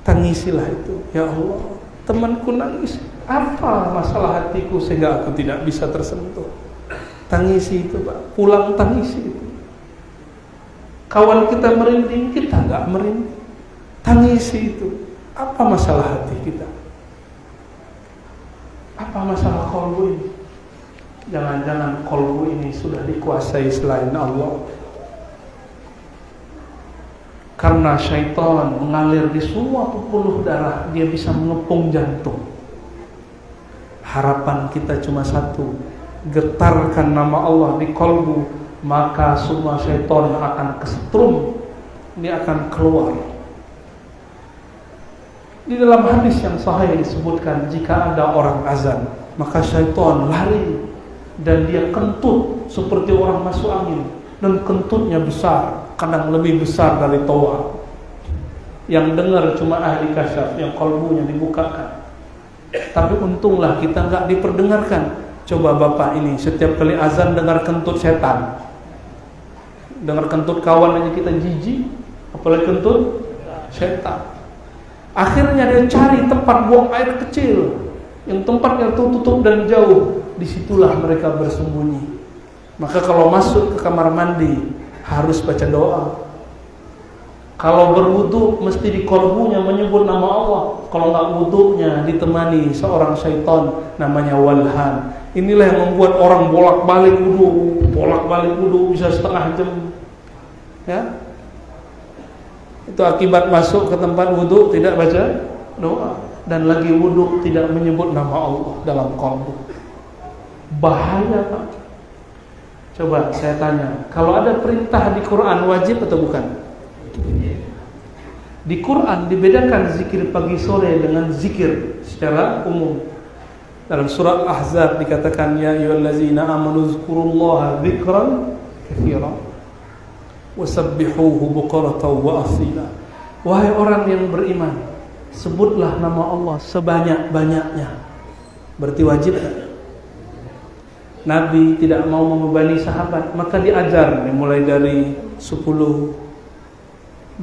Tangisilah itu, ya Allah, temanku nangis, apa masalah hatiku sehingga aku tidak bisa tersentuh? Tangisi itu Pak, pulang tangisi itu. Kawan kita merinding, kita nggak merinding. Tangisi itu, apa masalah hati kita? Apa masalah kolbu ini? Jangan-jangan kolbu ini sudah dikuasai selain Allah. Karena syaitan mengalir di semua pembuluh darah, dia bisa mengepung jantung. Harapan kita cuma satu, getarkan nama Allah di kolbu, maka semua syaitan akan kesetrum, dia akan keluar. Di dalam hadis yang sahih disebutkan, jika ada orang azan, maka syaitan lari dan dia kentut seperti orang masuk angin, dan kentutnya besar, kadang lebih besar dari toa. Yang dengar cuma ahli kasyaf yang kolbunya dibukakan. Tapi untunglah kita nggak diperdengarkan. Coba Bapak ini setiap kali azan dengar kentut setan, dengar kentut kawan aja kita jijik, apalagi kentut setan. Akhirnya dia cari tempat buang air kecil, yang tempatnya tertutup dan jauh, disitulah mereka bersembunyi. Maka kalau masuk ke kamar mandi harus baca doa. Kalau berwudu mesti di kolbunya menyebut nama Allah. Kalau nggak wudunya ditemani seorang syaitan namanya walhan. Inilah yang membuat orang bolak-balik wudu bisa setengah jam. Ya, itu akibat masuk ke tempat wudu tidak baca doa, dan lagi wudu tidak menyebut nama Allah dalam kolbu. Bahaya, Pak. Coba saya tanya, kalau ada perintah di Quran wajib atau bukan? Di Quran dibedakan zikir pagi sore dengan zikir secara umum. Dalam surah Ahzab dikatakan ya ayyuhallazina amanu dzkurullaha dzikran katsiran wasabbihuhu bukratan wa asila. Wahai orang yang beriman, sebutlah nama Allah sebanyak-banyaknya. Berarti wajib tak? Nabi tidak mau membebani sahabat, maka diajar mulai dari 10, 25,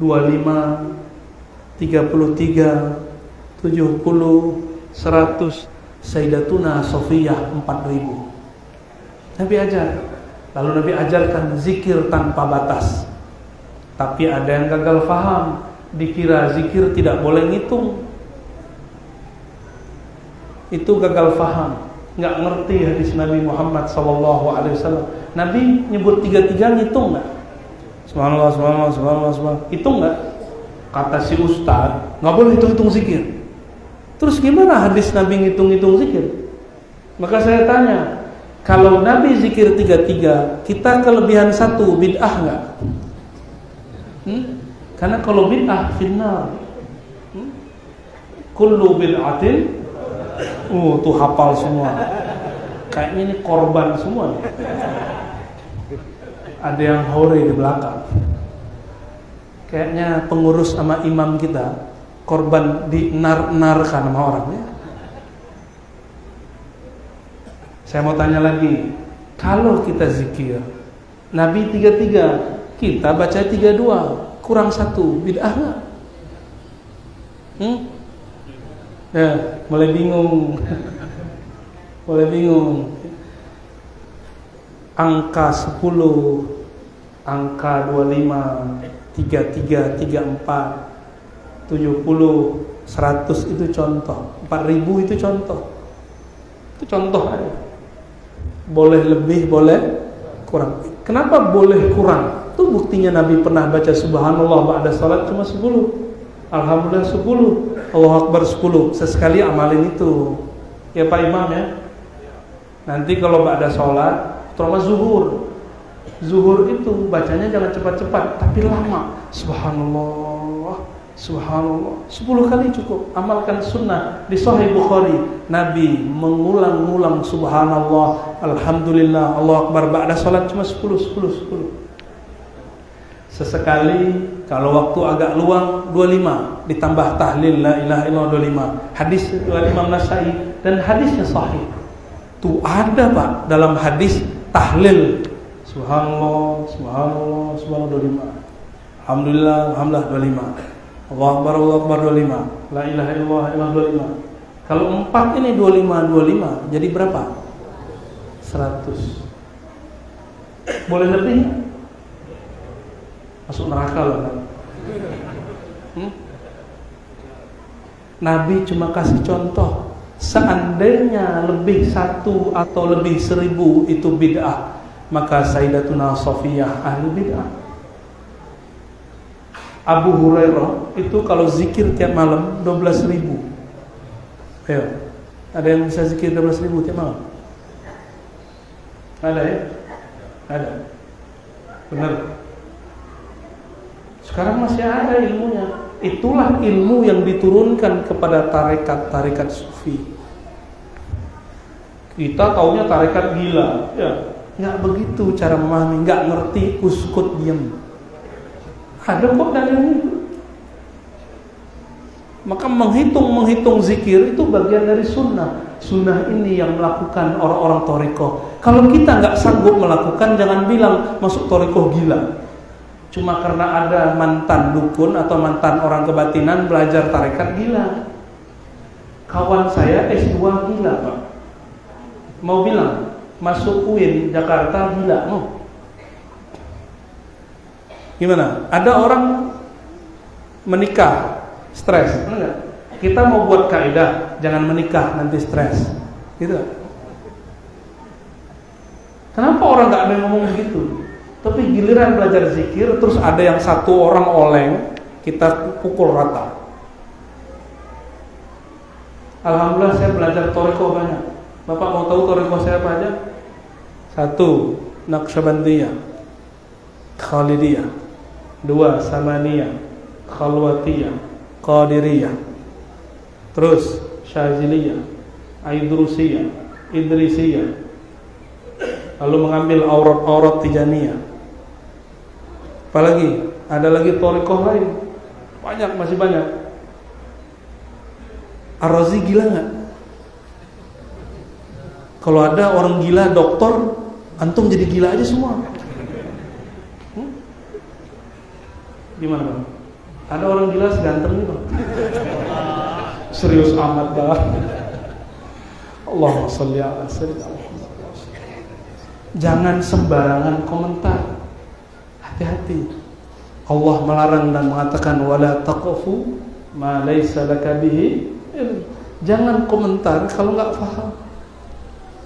33, 70, 100. Sayyidatuna Sofiyah 4000. Nabi ajar. Lalu Nabi ajarkan zikir tanpa batas. Tapi ada yang gagal faham, dikira zikir tidak boleh ngitung. Itu gagal faham, nggak ngerti hadis Nabi Muhammad SAW. Nabi nyebut 33 ngitung nggak? Subhanallah, subhanallah, subhanallah, subhanallah. Hitung nggak? Kata si ustaz, nggak boleh hitung-hitung zikir. Terus gimana hadis Nabi ngitung-ngitung zikir? Maka saya tanya, kalau Nabi zikir 33, kita kelebihan 1, bid'ah nggak? Karena kalau bid'ah finnar. Kullu bid'atin, tuh hafal semua. Kayaknya ini korban semua nih. Ada yang hore di belakang. Kayaknya pengurus sama imam kita korban dinar-narkan sama orangnya. Saya mau tanya lagi, kalau kita zikir Nabi 33, kita baca 32, kurang 1, bid'ah nggak? Ya, mulai bingung. Mulai bingung. Angka 10, angka 25, 33, 34, 70, 100 itu contoh, 4000 itu contoh. Itu contoh aja. Boleh lebih, boleh kurang. Kenapa boleh kurang? Itu buktinya Nabi pernah baca subhanallah ba'da salat cuma 10. Alhamdulillah 10. Allahu Akbar 10. Sesekali amalin itu. Ya Pak Imam ya. Nanti kalau ba'da salat, terutama zuhur. Zuhur itu bacanya jangan cepat-cepat, tapi lama. Subhanallah, subhanallah, 10 kali cukup. Amalkan sunnah di Sahih Bukhari. Nabi mengulang-ulang subhanallah, alhamdulillah, Allahu Akbar ba'da salat cuma 10. Sesekali kalau waktu agak luang 25, ditambah tahlil la ilaha illallah 25. Hadis riwayat Imam Nasa'i dan hadisnya sahih. Tuh ada Pak dalam hadis tahlil subhanallah, subhanallah, subhanallah 25. Alhamdulillah, alhamdulillah 25. Allahu Akbar, Allahu Akbar 25. La ilaha illallah, illallah 25. Kalau 4 ini 25, jadi berapa? 100. Boleh lebih? Masuk neraka loh kan? Nabi cuma kasih contoh. Seandainya lebih 1 atau lebih 1000 itu bid'ah, maka Sayyidatuna Sofiyah ahli bid'ah. Abu Hurairah itu kalau zikir tiap malam 12.000. Ayo, ada yang bisa zikir 12.000 tiap malam? Ada ya? Ada. Benar. Sekarang masih ada ilmunya. Itulah ilmu yang diturunkan kepada tarekat-tarekat sufi. Kita taunya tarekat gila, ya. Nggak begitu cara memahami, nggak ngerti, uskut diam. Ada kok dalilnya itu. Maka menghitung zikir itu bagian dari sunnah. Sunnah ini yang melakukan orang-orang torikoh. Kalau kita nggak sanggup melakukan, jangan bilang masuk torikoh gila. Cuma karena ada mantan dukun atau mantan orang kebatinan belajar tarekat gila. Kawan saya S2 gila Pak. Mau bilang masuk UIN Jakarta gila. Gimana? Ada orang menikah stres, enggak? Kita mau buat kaidah jangan menikah nanti stres, gitu. Kenapa orang nggak ada yang ngomong begitu? Tapi giliran belajar zikir, terus ada yang satu orang oleng, kita pukul rata. Alhamdulillah saya belajar toriko banyak. Bapak mau tahu toriko saya apa aja? 1. Naqsyabandiyah, Khalidiyah. 2. Samaniyah, Khalwatiyah, Qadiriyah. Terus Syaziliyah, Aidrusiyah, Idrisiyah. Lalu mengambil aurat-aurat Tijaniyah. Apalagi? Ada lagi thariqah lain. Banyak, masih banyak. Ar-Razi gila nggak? Kalau ada orang gila dokter, antum jadi gila aja semua. Gimana Bang? Ada orang gila seganteng nih Bang? Serius amat Bang. Allahumma sholli ala sayyidina Muhammad. Jangan sembarangan komentar. Hati-hati. Allah melarang dan mengatakan wala taqfu ma laysa laka bihi ilm. Jangan komentar kalau nggak paham.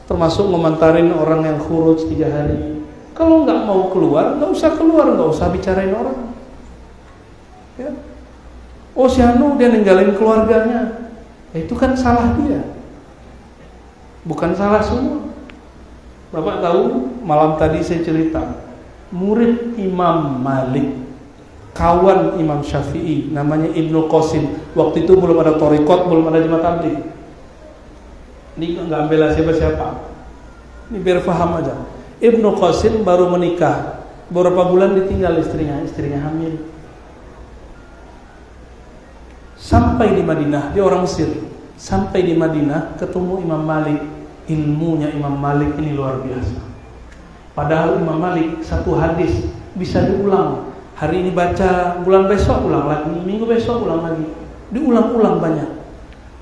Termasuk ngomentarin orang yang khuruj 3 hari. Kalau nggak mau keluar, nggak usah keluar, nggak usah bicarain orang. Ya. Oh si Anu dia ninggalin keluarganya, itu kan salah dia, bukan salah semua. Bapak tahu malam tadi saya cerita, murid Imam Malik, kawan Imam Syafi'i, namanya Ibnu Qasim. Waktu itu belum ada thariqat, belum ada jemaah tabligh. Ini nggak bela siapa-siapa, ini biar paham aja. Ibnu Qasim baru menikah, beberapa bulan ditinggal istrinya hamil. Sampai di Madinah, dia orang Mesir. Sampai di Madinah ketemu Imam Malik. Ilmunya Imam Malik ini luar biasa. Padahal Imam Malik satu hadis bisa diulang. Hari ini baca, bulan besok ulang lagi, minggu besok ulang lagi. Diulang-ulang banyak.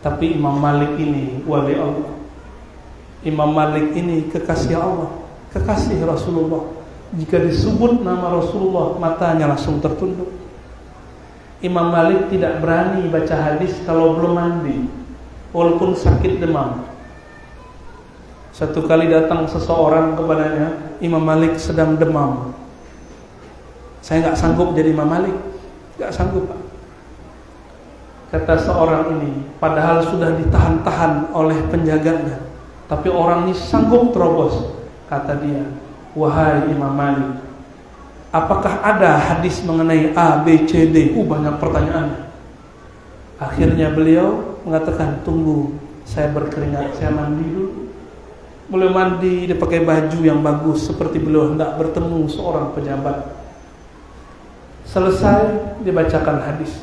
Tapi Imam Malik ini wali Allah. Imam Malik ini kekasih Allah, kekasih Rasulullah. Jika disebut nama Rasulullah, matanya langsung tertunduk. Imam Malik tidak berani baca hadis kalau belum mandi, walaupun sakit demam. Satu kali datang seseorang kepadanya, Imam Malik sedang demam. Saya nggak sanggup jadi Imam Malik, nggak sanggup Pak. Kata seorang ini, padahal sudah ditahan-tahan oleh penjaganya, tapi orang ini sanggup terobos. Kata dia, wahai Imam Malik, apakah ada hadis mengenai A, B, C, D? Banyak pertanyaan. Akhirnya beliau mengatakan, tunggu, saya berkeringat, saya mandi dulu. Mulai mandi, dia pakai baju yang bagus, seperti beliau hendak bertemu seorang pejabat. Selesai, dibacakan hadis.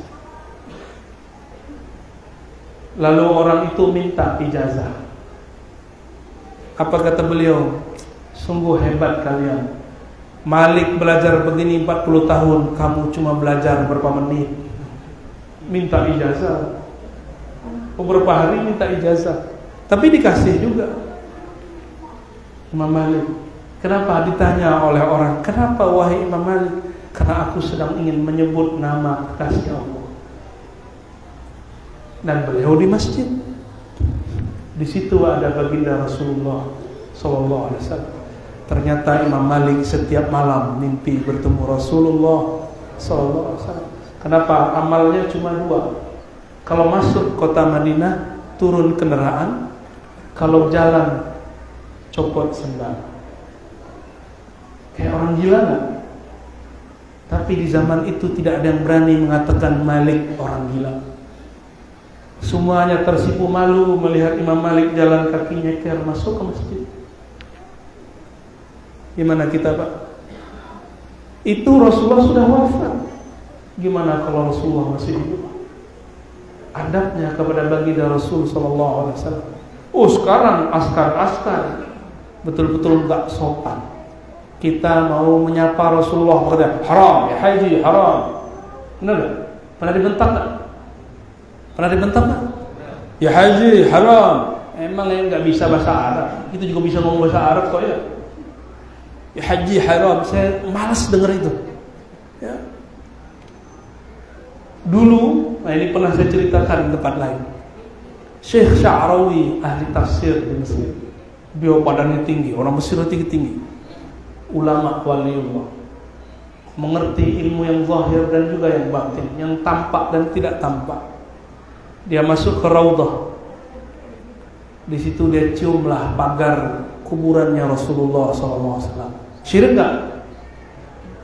Lalu orang itu minta ijazah. Apa kata beliau? Sungguh hebat kalian. Malik belajar begini 40 tahun, kamu cuma belajar berapa menit. Minta ijazah. Beberapa hari minta ijazah, tapi dikasih juga. Imam Malik, kenapa ditanya oleh orang, kenapa wahai Imam Malik? Karena aku sedang ingin menyebut nama kekasih Allah. Dan beliau di masjid. Di situ ada baginda Rasulullah sallallahu alaihi wasallam. Ternyata Imam Malik setiap malam mimpi bertemu Rasulullah sallallahu alaihi wasallam. Kenapa? Amalnya cuma 2. Kalau masuk kota Madinah turun kendaraan, kalau jalan copot sendal. Kayak orang gila nggak? Tapi di zaman itu tidak ada yang berani mengatakan Malik orang gila. Semuanya tersipu malu melihat Imam Malik jalan kaki nyeker masuk ke masjid. Gimana kita Pak? Itu Rasulullah sudah wafat. Gimana kalau Rasulullah masih hidup? Adabnya kepada baginda Rasul sallallahu alaihi wasallam. Oh sekarang askar-askar betul-betul enggak sopan. Kita mau menyapa Rasulullah berkata haram, ya haji haram. Benar enggak? Pernah dibentak enggak? Pernah dibentak enggak? Ya haji haram. Emang yang nggak bisa bahasa Arab, kita juga bisa ngomong bahasa Arab kok ya. Ya haji haram, saya malas dengar itu. Ya. Dulu, nah ini pernah saya ceritakan di tempat lain. Syekh Sya'rawi, ahli tafsir di Mesir. Beliau badannya tinggi, orang Mesir tinggi-tinggi. Ulama waliullah. Mengerti ilmu yang zahir dan juga yang batin, yang tampak dan tidak tampak. Dia masuk ke Raudhah. Di situ dia ciumlah pagar kuburannya Rasulullah SAW. Syirik enggak?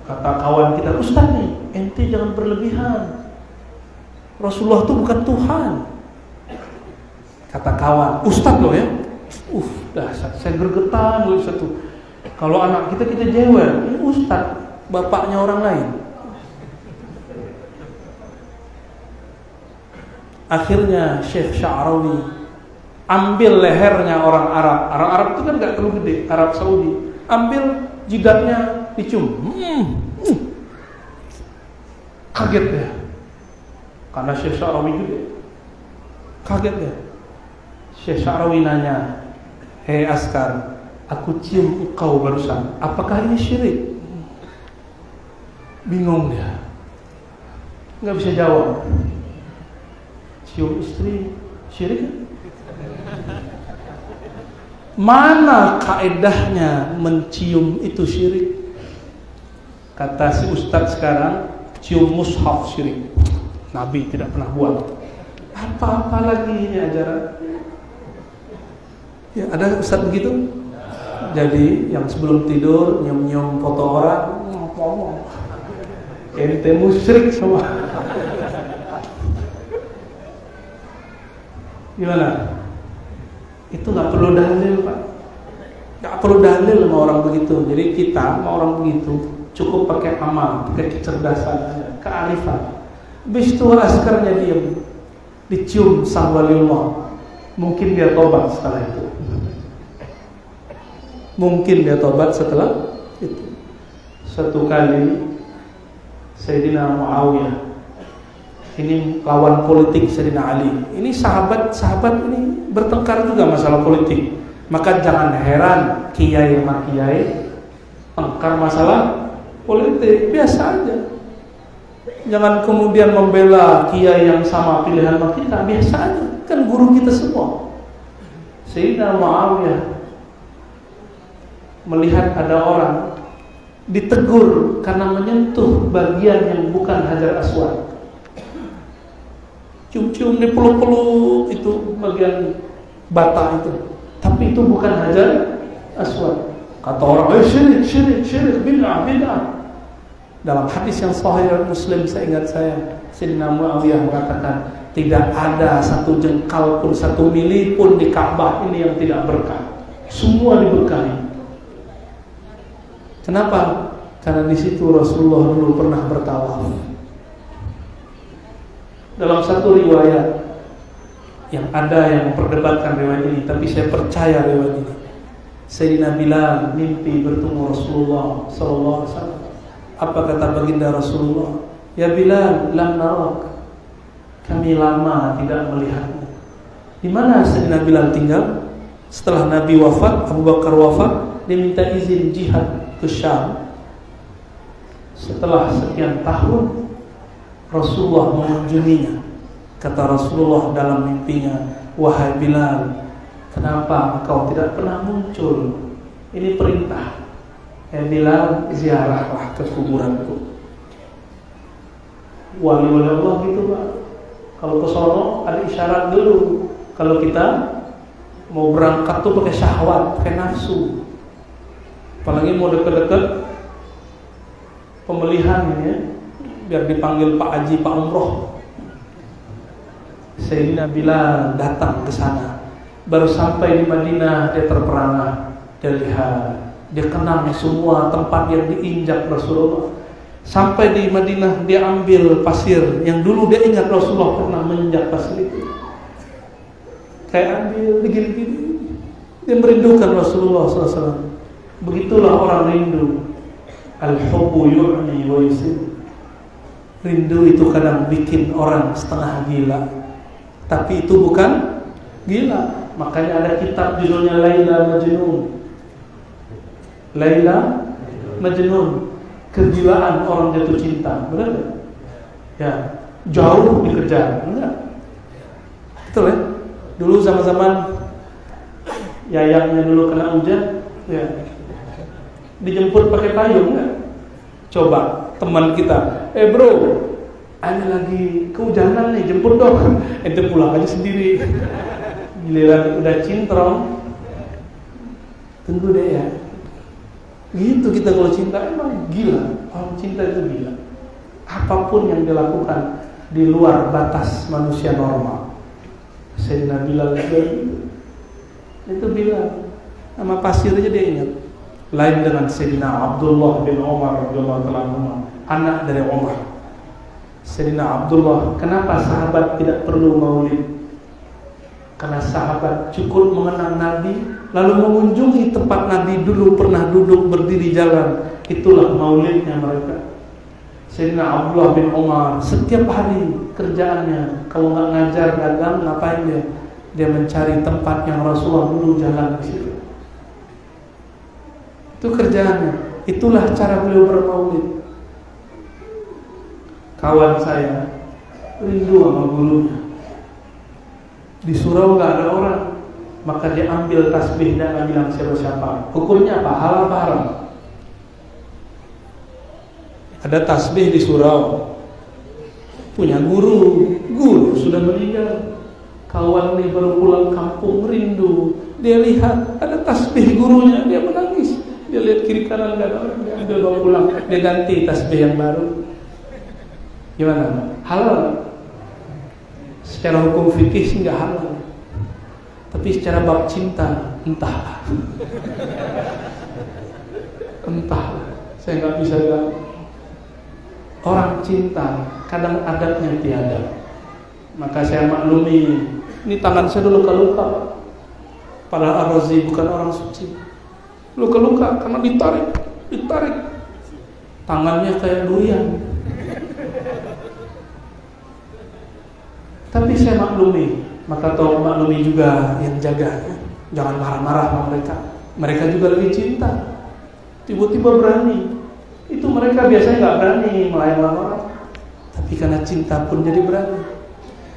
Kata kawan kita, Ustaz nih, ente jangan berlebihan. Rasulullah itu bukan Tuhan. Kata kawan, Ustaz loh ya. Dahsyat, saya gergetan loh Ustaz tuh. Kalau anak kita jewel, ini Ustaz, bapaknya orang lain. Akhirnya Syekh Sya'rawi ambil lehernya orang Arab. Orang Arab itu kan gak terlalu gede, Arab Saudi. Ambil jidatnya, dicium. Kaget dia. Karena Syekh Sya'rawi gede. Kaget dia. Syekh Sya'rawi nanya, "Hei Askar, aku cium engkau barusan. Apakah ini syirik?" Bingung dia. Gak bisa jawab. Cium istri syirik? Mana kaedahnya mencium itu syirik? Kata si ustaz sekarang, cium mushaf syirik. Nabi tidak pernah buat. Apa-apa lagi ini ajaran? Ya, ada ustaz begitu. Jadi yang sebelum tidur nyium-nyium foto orang, ngomong. Ente musyrik semua. Gimana? Itu nggak perlu dalil, Pak. Nggak perlu dalil sama orang begitu. Jadi kita sama orang begitu cukup pakai amal, pakai kecerdasan, kearifan. Habis itu askarnya diam, dicium sang waliullah. Mungkin dia tobat setelah itu. Mungkin dia tobat setelah itu. Satu kali Sayyidina Muawiyah, ini lawan politik Sayyidina Ali. Ini sahabat ini bertengkar juga masalah politik. Maka jangan heran kiai sama kiai tengkar masalah politik, biasa aja. Jangan kemudian membela kiai yang sama pilihan sama kita, biasa aja. Kan guru kita semua. Sayyidina Muawiyah melihat ada orang ditegur karena menyentuh bagian yang bukan Hajar Aswad. Cium-cium di peluk-peluk itu bagian bata itu. Tapi itu bukan Hajar Aswad. Kata orang, syirik, bid'ah. Dalam hadis yang sahih Muslim, saya ingat Sayyidina Muawiyah mengatakan, tidak ada satu jengkal pun, 1 mili pun di Ka'bah ini yang tidak berkah. Semua diberkahi. Kenapa? Karena di situ Rasulullah dulu pernah bertawaf. Dalam satu riwayat yang ada yang memperdebatkan riwayat ini, tapi saya percaya riwayat ini. Sayyidina Bilal mimpi bertemu Rasulullah sallallahu alaihi wasallam. Apa kata baginda Rasulullah? Ya Bilal, lam narak. Kami lama tidak melihatmu. Di mana Sayyidina Bilal tinggal? Setelah Nabi wafat, Abu Bakar wafat, dia minta izin jihad ke Syam. Setelah sekian tahun Rasulullah mengunjunginya. Kata Rasulullah dalam mimpinya, wahai Bilal, kenapa engkau tidak pernah muncul? Ini perintah. Bilal, ziarahlah ke kuburanku. Wali-wali Allah gitu, Pak. Kalau ke sono ada isyarat dulu. Kalau kita mau berangkat tuh pakai syahwat, pakai nafsu. Apalagi mau deket-deket pembelian ini ya, biar dipanggil Pak Haji, Pak Umroh. Sayyidina Bilal datang ke sana. Baru sampai di Madinah dia terperangah. Dia lihat, dia kenang semua tempat yang diinjak Rasulullah. Sampai di Madinah dia ambil pasir yang dulu dia ingat Rasulullah pernah menginjak pasir itu. Kayak ambil begini-gini. Dia merindukan Rasulullah SAW. Begitulah orang rindu. Al-hubbu yu'ni wa yusib. Rindu itu kadang bikin orang setengah gila. Tapi itu bukan Gila. Makanya ada kitab judulnya Laila Majnun. Laila Majnun, kegilaan orang jatuh cinta. Benar gak? Ya, jauh dikejar. Enggak. Betul ya? Dulu zaman-zaman yayangnya dulu kena hujan, ya dijemput pakai payung enggak? Coba teman kita, bro, ada lagi kehujanan nih, jemput dong. Ente pulang aja sendiri. Giliran udah cintrong, tunggu deh ya. Gitu kita kalau cinta, emang gila. Orang cinta itu gila. Apapun yang dilakukan di luar batas manusia normal. Sayyidina Bilal itu Bilal, nama pasir aja dia ingat. Lain dengan Sayyidina Abdullah bin Umar radhiyallahu anhu, anak dari Umar. Sayyidina Abdullah, kenapa sahabat tidak perlu maulid? Karena sahabat cukup mengenal Nabi, lalu mengunjungi tempat Nabi dulu pernah duduk berdiri jalan. Itulah maulidnya mereka. Sayyidina Abdullah bin Umar setiap hari kerjaannya, kalau nggak ngajar dagang ngapain dia? Dia mencari tempat yang Rasulullah dulu jalan di situ. Itu kerjaannya. Itulah cara beliau bermaulid. Kawan saya rindu sama gurunya. Di surau nggak ada orang, maka dia ambil tasbih dan nggak bilang siapa-siapa. Hukumnya apa? Halal apa haram? Ada tasbih di surau, punya guru sudah meninggal. Kawan nih baru pulang kampung rindu, dia lihat ada tasbih gurunya, dia menangis. Dia lihat kiri kanan nggak ada orang, dia ambil bawa pulang, dia ganti tasbih yang baru. Gimana? Halal? Secara hukum fikih sih nggak halal, tapi secara bab cinta entahlah, saya nggak bisa bilang. Orang cinta kadang adatnya tiada, maka saya maklumi. Ini tangan saya dulu luka-luka, padahal Ar-Razi bukan orang suci. Luka-luka karena ditarik, tangannya kayak durian. Tapi saya maklumi, maka tolong maklumi juga yang jaga. Jangan marah-marah sama mereka. Mereka juga lebih cinta. Tiba-tiba berani. Itu mereka biasanya nggak berani melayan orang. Tapi karena cinta pun jadi berani.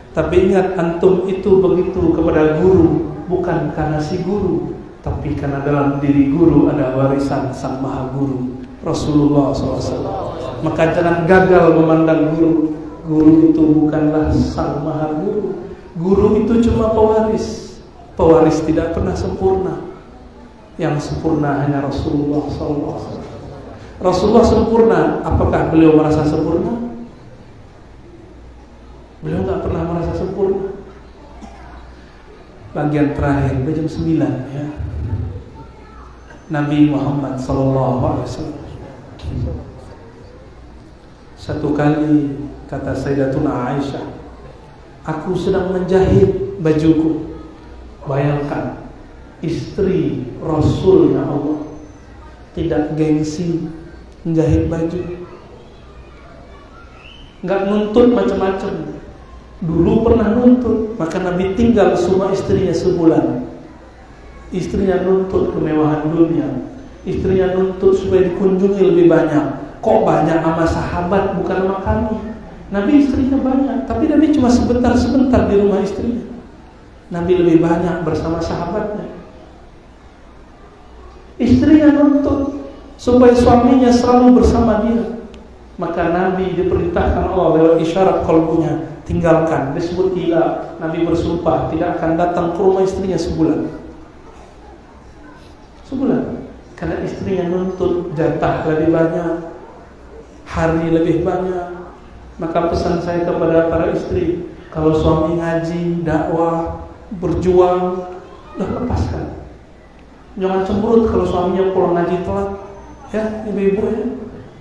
Tapi ingat, antum itu begitu kepada guru bukan karena si guru, tapi karena dalam diri guru ada warisan sang maha guru Rasulullah SAW. Maka jangan gagal memandang guru. Guru itu bukanlah sang maha guru. Guru itu cuma pewaris. Pewaris tidak pernah sempurna. Yang sempurna hanya Rasulullah SAW. Rasulullah sempurna. Apakah beliau merasa sempurna? Beliau tak pernah merasa sempurna. Bagian terakhir, jam 9 ya. Nabi Muhammad SAW. Satu kali kata Sayyidatuna Aisyah, aku sedang menjahit bajuku. Bayangkan, istri Rasulnya Allah tidak gengsi menjahit baju, nggak nuntut macam-macam. Dulu pernah nuntut, maka Nabi tinggal semua istrinya sebulan. Istrinya nuntut kemewahan dunia, istrinya nuntut supaya dikunjungi lebih banyak. Kok banyak sama sahabat bukan sama kami? Nabi istrinya banyak, tapi Nabi cuma sebentar-sebentar di rumah istrinya. Nabi lebih banyak bersama sahabatnya. Istrinya nuntut supaya suaminya selalu bersama dia. Maka Nabi diperintahkan Allah lewat isyarat kalbunya, tinggalkan. Disebut ila. Nabi bersumpah tidak akan datang ke rumah istrinya sebulan. Karena istrinya nuntut jatah lebih banyak, hari lebih banyak. Maka pesan saya kepada para istri, kalau suami ngaji, dakwah, berjuang, udah lepaskan. Jangan cemberut kalau suaminya pulang ngaji telat. Ya, ibu-ibu ya.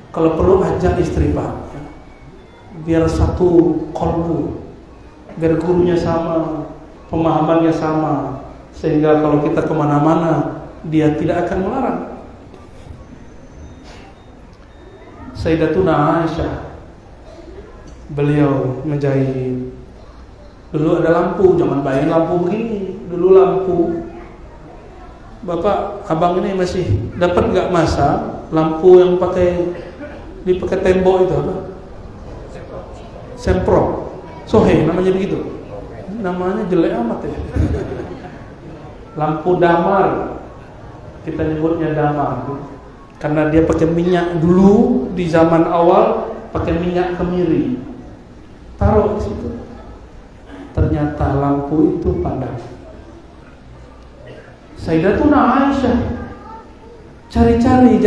Kalau perlu ajak istri Pak, ya. Biar satu kolbu, biar gurunya sama, pemahamannya sama, sehingga kalau kita kemana-mana dia tidak akan melarang. Sayyidatuna Aisyah, beliau menjahit Dulu ada lampu, jangan bayangin lampu begini. Dulu lampu. Bapak, abang ini masih dapat nggak masa lampu yang dipakai tembok itu apa? Semprot. Sohe namanya begitu. Namanya jelek amat ya. Lampu damar. Kita nyebutnya damar. Karena dia pakai minyak dulu di zaman awal, pakai minyak kemiri. Taruh di situ. Ternyata lampu itu padam. Sayyidatuna Aisyah cari-cari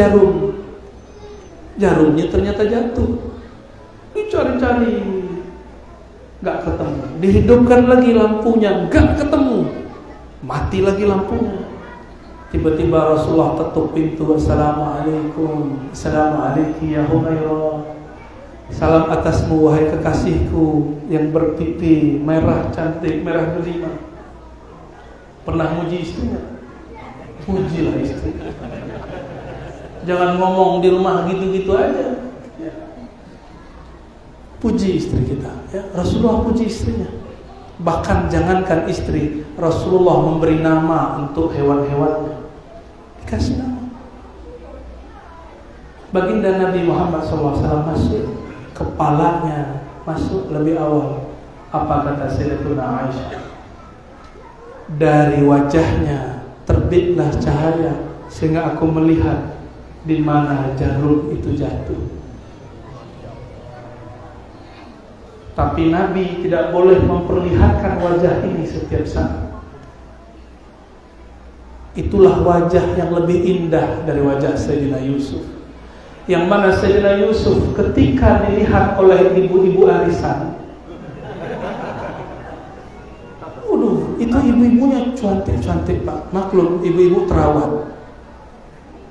jarumnya ternyata jatuh. Dicari-cari nggak ketemu. Dihidupkan lagi lampunya, nggak ketemu. Mati lagi lampunya. Tiba-tiba Rasulullah ketuk pintu. Assalamualaikum. Assalamualaikum ya Humairah. Salam atasmu wahai kekasihku yang berpipi merah cantik, merah delima. Pernah muji istrinya? Pujilah istri. Jangan ngomong di rumah gitu-gitu aja. Puji istri kita ya. Rasulullah puji istrinya. Bahkan jangankan istri, Rasulullah memberi nama untuk hewan-hewannya. Dikasih nama. Baginda Nabi Muhammad SAW masuk, kepalanya masuk lebih awal. Apa kata Sayyidatuna Aisyah? Dari wajahnya terbitlah cahaya sehingga aku melihat di mana jarum itu jatuh. Tapi Nabi tidak boleh memperlihatkan wajah ini setiap saat. Itulah wajah yang lebih indah dari wajah Sayyidina Yusuf. Yang mana Sayyidina Yusuf ketika dilihat oleh ibu-ibu arisan, itu ibu-ibunya cantik-cantik Pak. Maklum ibu-ibu terawat.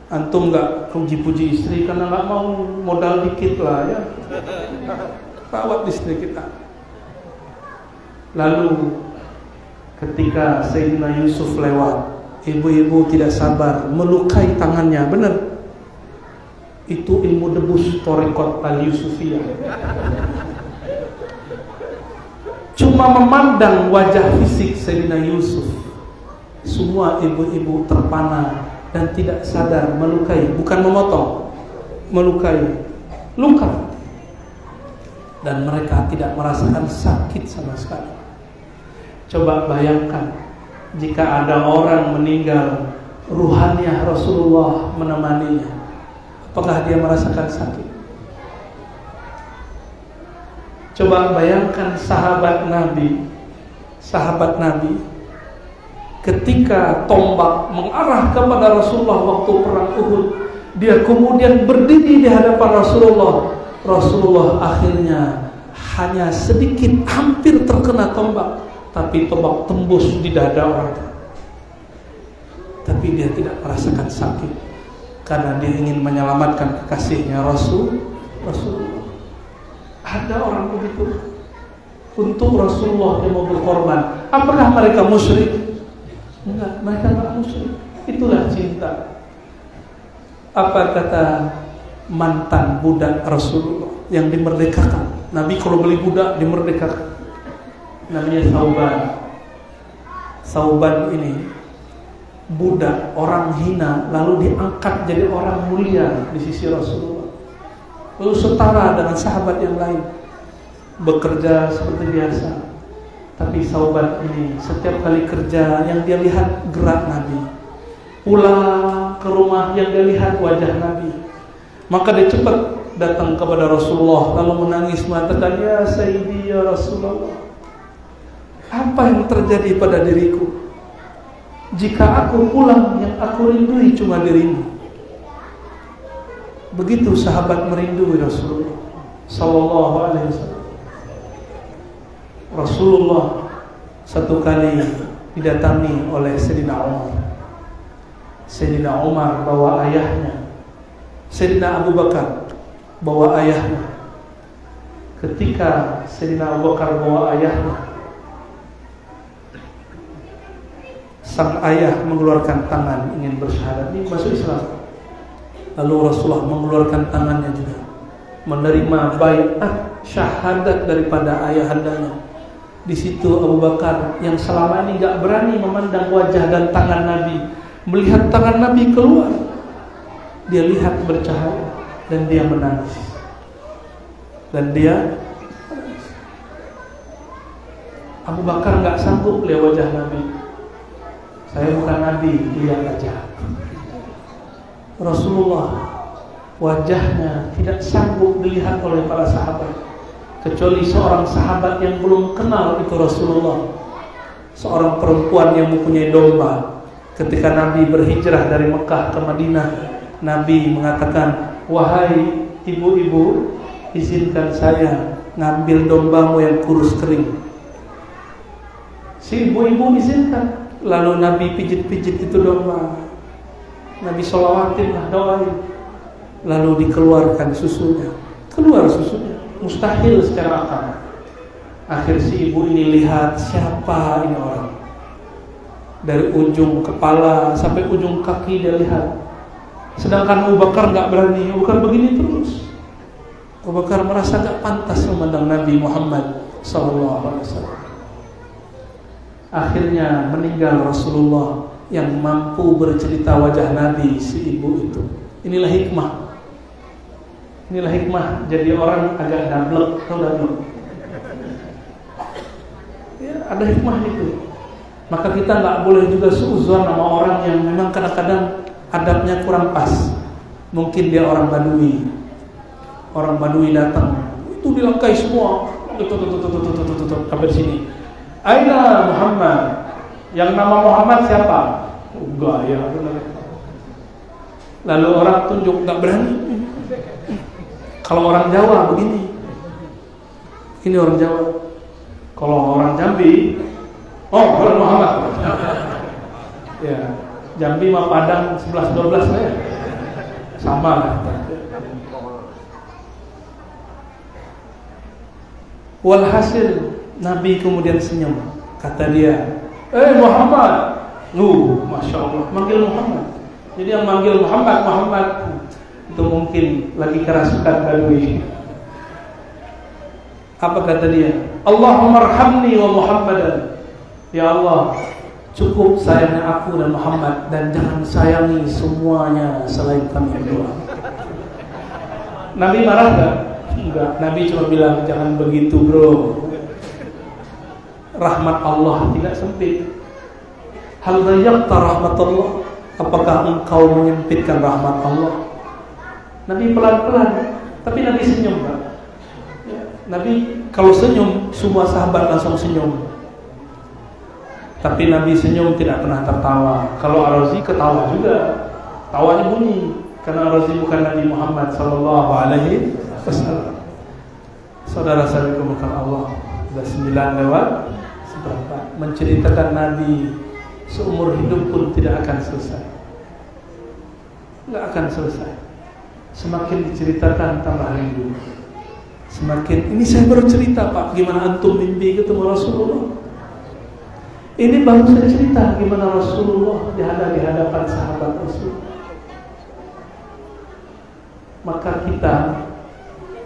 Antum nggak puji-puji istri karena nggak mau modal dikit lah ya. Rawat istri kita. Lalu ketika Sayyidina Yusuf lewat, ibu-ibu tidak sabar melukai tangannya. Benar. Itu ilmu debus Thariqat Al-Yusufiyah. Cuma memandang wajah fisik Sayyidina Yusuf, semua ibu-ibu terpana dan tidak sadar melukai, bukan memotong, melukai, luka. Dan mereka tidak merasakan sakit sama sekali. Coba bayangkan jika ada orang meninggal, ruhaniah Rasulullah menemaninya, apakah dia merasakan sakit? Coba bayangkan sahabat Nabi ketika tombak mengarah kepada Rasulullah waktu perang Uhud, dia kemudian berdiri di hadapan Rasulullah. Rasulullah akhirnya hanya sedikit hampir terkena tombak, tapi tombak tembus di dada orang. Tapi dia tidak merasakan sakit karena dia ingin menyelamatkan kekasihnya Rasulullah. Ada orang begitu untuk Rasulullah yang mau berkorban. Apakah mereka musyrik? Enggak, mereka tidak musyrik. Itulah cinta. Apa kata mantan budak Rasulullah yang dimerdekakan? Nabi kalau beli budak dimerdekakan. Namanya Sauban ini budak orang hina lalu diangkat jadi orang mulia di sisi Rasulullah. Lalu setara dengan sahabat yang lain, bekerja seperti biasa. Tapi Sauban ini setiap kali kerja yang dia lihat gerak Nabi, pulang ke rumah yang dia lihat wajah Nabi, maka dia cepat datang kepada Rasulullah lalu menangis mengatakan, "Ya Sayyidi ya Rasulullah, apa yang terjadi pada diriku? Jika aku pulang yang aku rindui cuma dirimu." Begitu sahabat merindui Rasulullah sallallahu alaihi wasallam. Rasulullah satu kali didatangi oleh Sayyidina Umar. Sayyidina Umar bawa ayahnya, Sayyidina Abu Bakar bawa ayahnya. Ketika Sayyidina Abu Bakar bawa ayahnya, sang ayah mengeluarkan tangan ingin bersyahadat, ini masuk Islam. Lalu Rasulullah mengeluarkan tangannya juga, menerima baiat syahadat daripada ayahandanya. Di situ Abu Bakar yang selama ini gak berani memandang wajah dan tangan Nabi, melihat tangan Nabi keluar, dia lihat bercahaya dan dia menangis. Abu Bakar gak sanggup lihat wajah Nabi. Saya bukan Nabi, lihat aja. Rasulullah wajahnya tidak sanggup dilihat oleh para sahabat, kecuali seorang sahabat yang belum kenal itu Rasulullah, seorang perempuan yang mempunyai domba. Ketika Nabi berhijrah dari Mekah ke Madinah, Nabi mengatakan, wahai ibu-ibu, izinkan saya ngambil dombamu yang kurus kering. Si ibu-ibu izinkan. Lalu Nabi pijit-pijit itu domba, Nabi sholawatin lah, doain. Lalu dikeluarkan susunya, keluar susunya, mustahil secara akal. Akhir si ibu ini lihat, siapa ini orang, dari ujung kepala sampai ujung kaki dia lihat. Sedangkan Abu Bakar gak berani, Abu Bakar begini terus. Abu Bakar merasa gak pantas memandang Nabi Muhammad SAW. Akhirnya meninggal Rasulullah yang mampu bercerita wajah Nabi si ibu itu. Inilah hikmah. Inilah hikmah jadi orang agak dablek, tahu dablek? Ya, ada hikmah itu. Maka kita nggak boleh juga suuzon sama orang yang memang kadang-kadang adabnya kurang pas. Mungkin dia orang Badui. Orang Badui datang, itu dilangkai semua. Sampai sini. Aina Muhammad? Yang nama Muhammad siapa? Enggak ya, benar. Lalu orang tunjuk, enggak berani. Kalau orang Jawa begini. Ini orang Jawa. Kalau orang Jambi, oh, kalau Muhammad. Ya, Jambi sama Padang 11-12 ya. Sama lah. Walhasil Nabi kemudian senyum. Kata dia, Muhammad. Masya Allah, manggil Muhammad. Jadi yang manggil Muhammad itu mungkin lagi kerasukan Badui. Apa kata dia? Allahumma arhamni wa Muhammadan. Ya Allah, cukup sayangi aku dan Muhammad, dan jangan sayangi semuanya selain kami berdua. Nabi marah gak? Enggak. Nabi cuma bilang, jangan begitu bro. Rahmat Allah tidak sempit. Hal dayyaqta rahmatullah, apakah engkau menyempitkan rahmat Allah? Nabi pelan-pelan, tapi Nabi senyum, Pak. Ya, Nabi kalau senyum, semua sahabat langsung senyum. Tapi Nabi senyum tidak pernah tertawa. Kalau Ar-Razi ketawa juga, tawanya bunyi, karena Ar-Razi bukan Nabi Muhammad sallallahu alaihi wasallam. Saudara-saudari bukan Allah, sudah 9 lewat seberapa, menceritakan Nabi seumur hidup pun tidak akan selesai. Tidak akan selesai. Semakin diceritakan tambah rindu. Semakin, ini saya baru cerita Pak, gimana antum mimpi ketemu Rasulullah. Ini baru saya cerita gimana Rasulullah di hadapan sahabat Rasulullah. Maka kita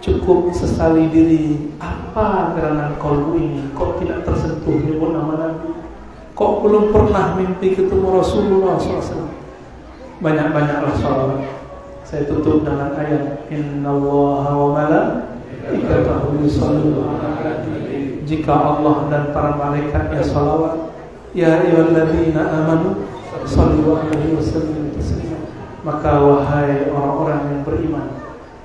cukup sesali diri, apa gerangan kolbu ini kok tidak tersentuh nyebut nama Nabi, kok belum pernah mimpi ketemu Rasulullah SAW. Banyak-banyaklah sholawat. Saya tutup dengan ayat Innallaha wa malaikatahu yusholluna 'alan nabi. Jika Allah dan para malaikatnya sholawat, ya ayyuhalladzina amanu shollu 'alaihi wasallimu taslima. Maka wahai orang-orang yang beriman,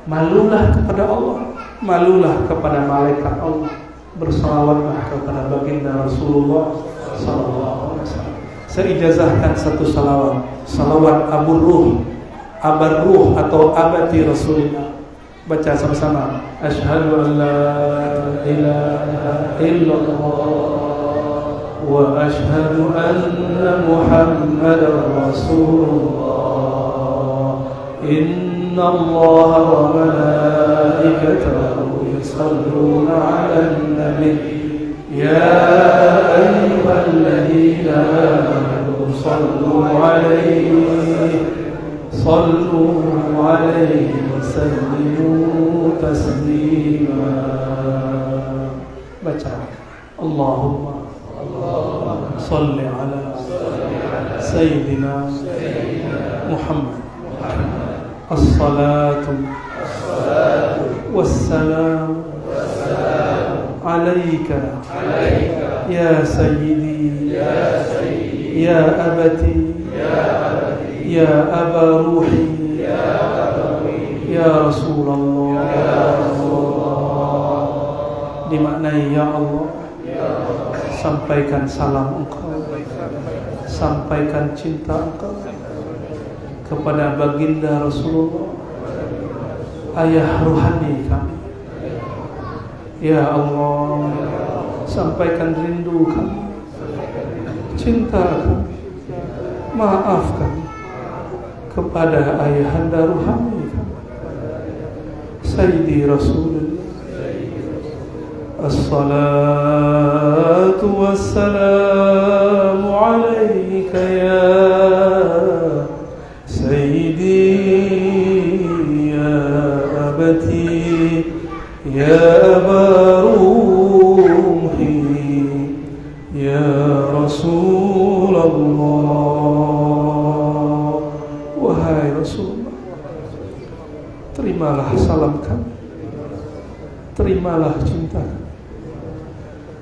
malulah kepada Allah, malulah kepada malaikat Allah, bersalawatlah kepada baginda Rasulullah sallallahu alaihi wasallam. Saya ijazahkan satu salawat, salawat Abu Ruh, Abar Ruh atau Abati Rasulullah. Baca sama-sama. Asyhadu an la ilaha illallah wa asyhadu anna Muhammadar Rasulullah. Inna Allah wa malaikatahu yusalluna 'alan nabi. Ya ayyuhalladzina amanu sallu 'alaihi wa sallimu taslima. Baca. Allahumma salli ala Sayyidina Muhammad. As-salatu was-salam alayka ya Sayyidi ya abati ya aba ruhi ya Rasulullah. Dimaknai ya Allah, sampaikan salam Engkau, sampaikan cinta Engkau kepada baginda Rasulullah, ayah ruhani kami. Ya Allah, sampaikan rindu kami, cinta kami, maafkan kepada ayahanda ruhani kami, Sayyidi Rasulullah. As-salatu was-salamu alayka ya Sayyidi ya abati ya aba ruhi ya Rasulullah. Wahai Rasulullah, terimalah salam kami, terimalah cinta kami,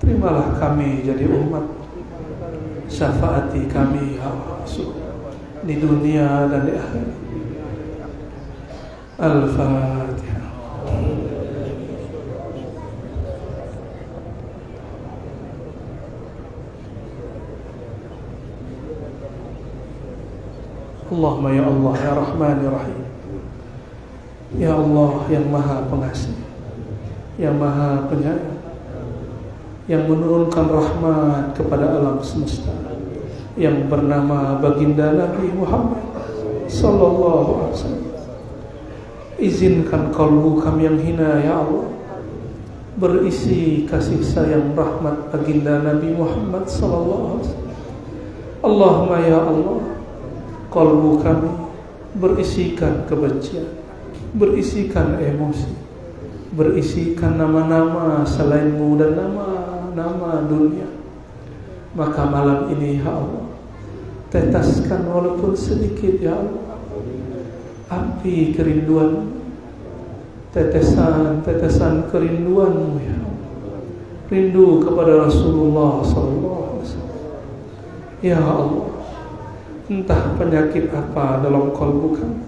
terimalah kami jadi umat, syafaati kami ya Rasul di dunia dan di akhirat. Al-Fatihah. Allahumma ya Allah ya Rahman ya Rahim, ya Allah yang Maha Pengasih, yang Maha Penyayang, yang menurunkan rahmat kepada alam semesta, yang bernama baginda Nabi Muhammad sallallahu alaihi wasallam. Izinkan kalbu kami yang hina ya Allah berisi kasih sayang rahmat baginda Nabi Muhammad sallallahu alaihi wasallam. Allahumma ya Allah, kalbu kami berisikan kebencian, berisikan emosi, berisikan nama-nama selainmu dan nama-nama dunia. Maka malam ini ya Allah, tetaskan walaupun sedikit ya Allah api kerinduan, tetesan-tetesan kerinduanmu ya Allah. Rindu kepada Rasulullah sallallahu alaihi wasallam. Ya Allah, entah penyakit apa dalam kalbu kami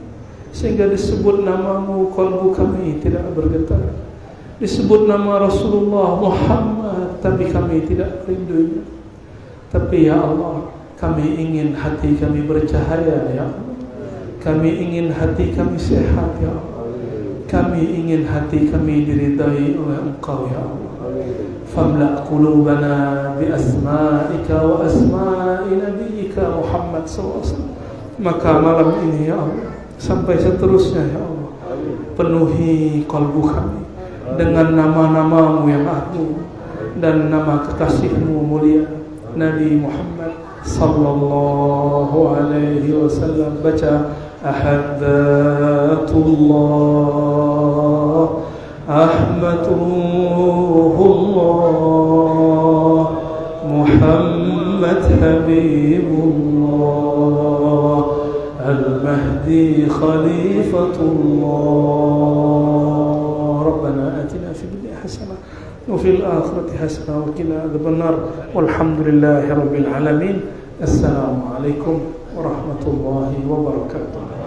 sehingga disebut namamu kalbu kami tidak bergetar, disebut nama Rasulullah Muhammad tapi kami tidak rindunya. Tapi ya Allah, kami ingin hati kami bercahaya ya Allah, kami ingin hati kami sehat ya Allah, kami ingin hati kami diridai oleh Engkau ya Allah. Famla' qulubana bi asma'ika wa asma'i nabiyyika Muhammad sallallahu alaihi wasallam. Maka malam ini ya Allah sampai seterusnya ya Allah, penuhi kalbu kami dengan nama-namamu yang agung dan nama kekasihmu mulia Nabi Muhammad sallallahu alaihi wasallam. Baca Ahabbatullah, Ahmadullah, Muhammad Habibullah, Al-Mahdi Khalifatullah. Rabbana atina fid dunya hasanah wa fil akhirati hasanah wa qina adzabannar. Walhamdulillahi rabbil alamin. Assalamualaikum warahmatullahi wabarakatuh.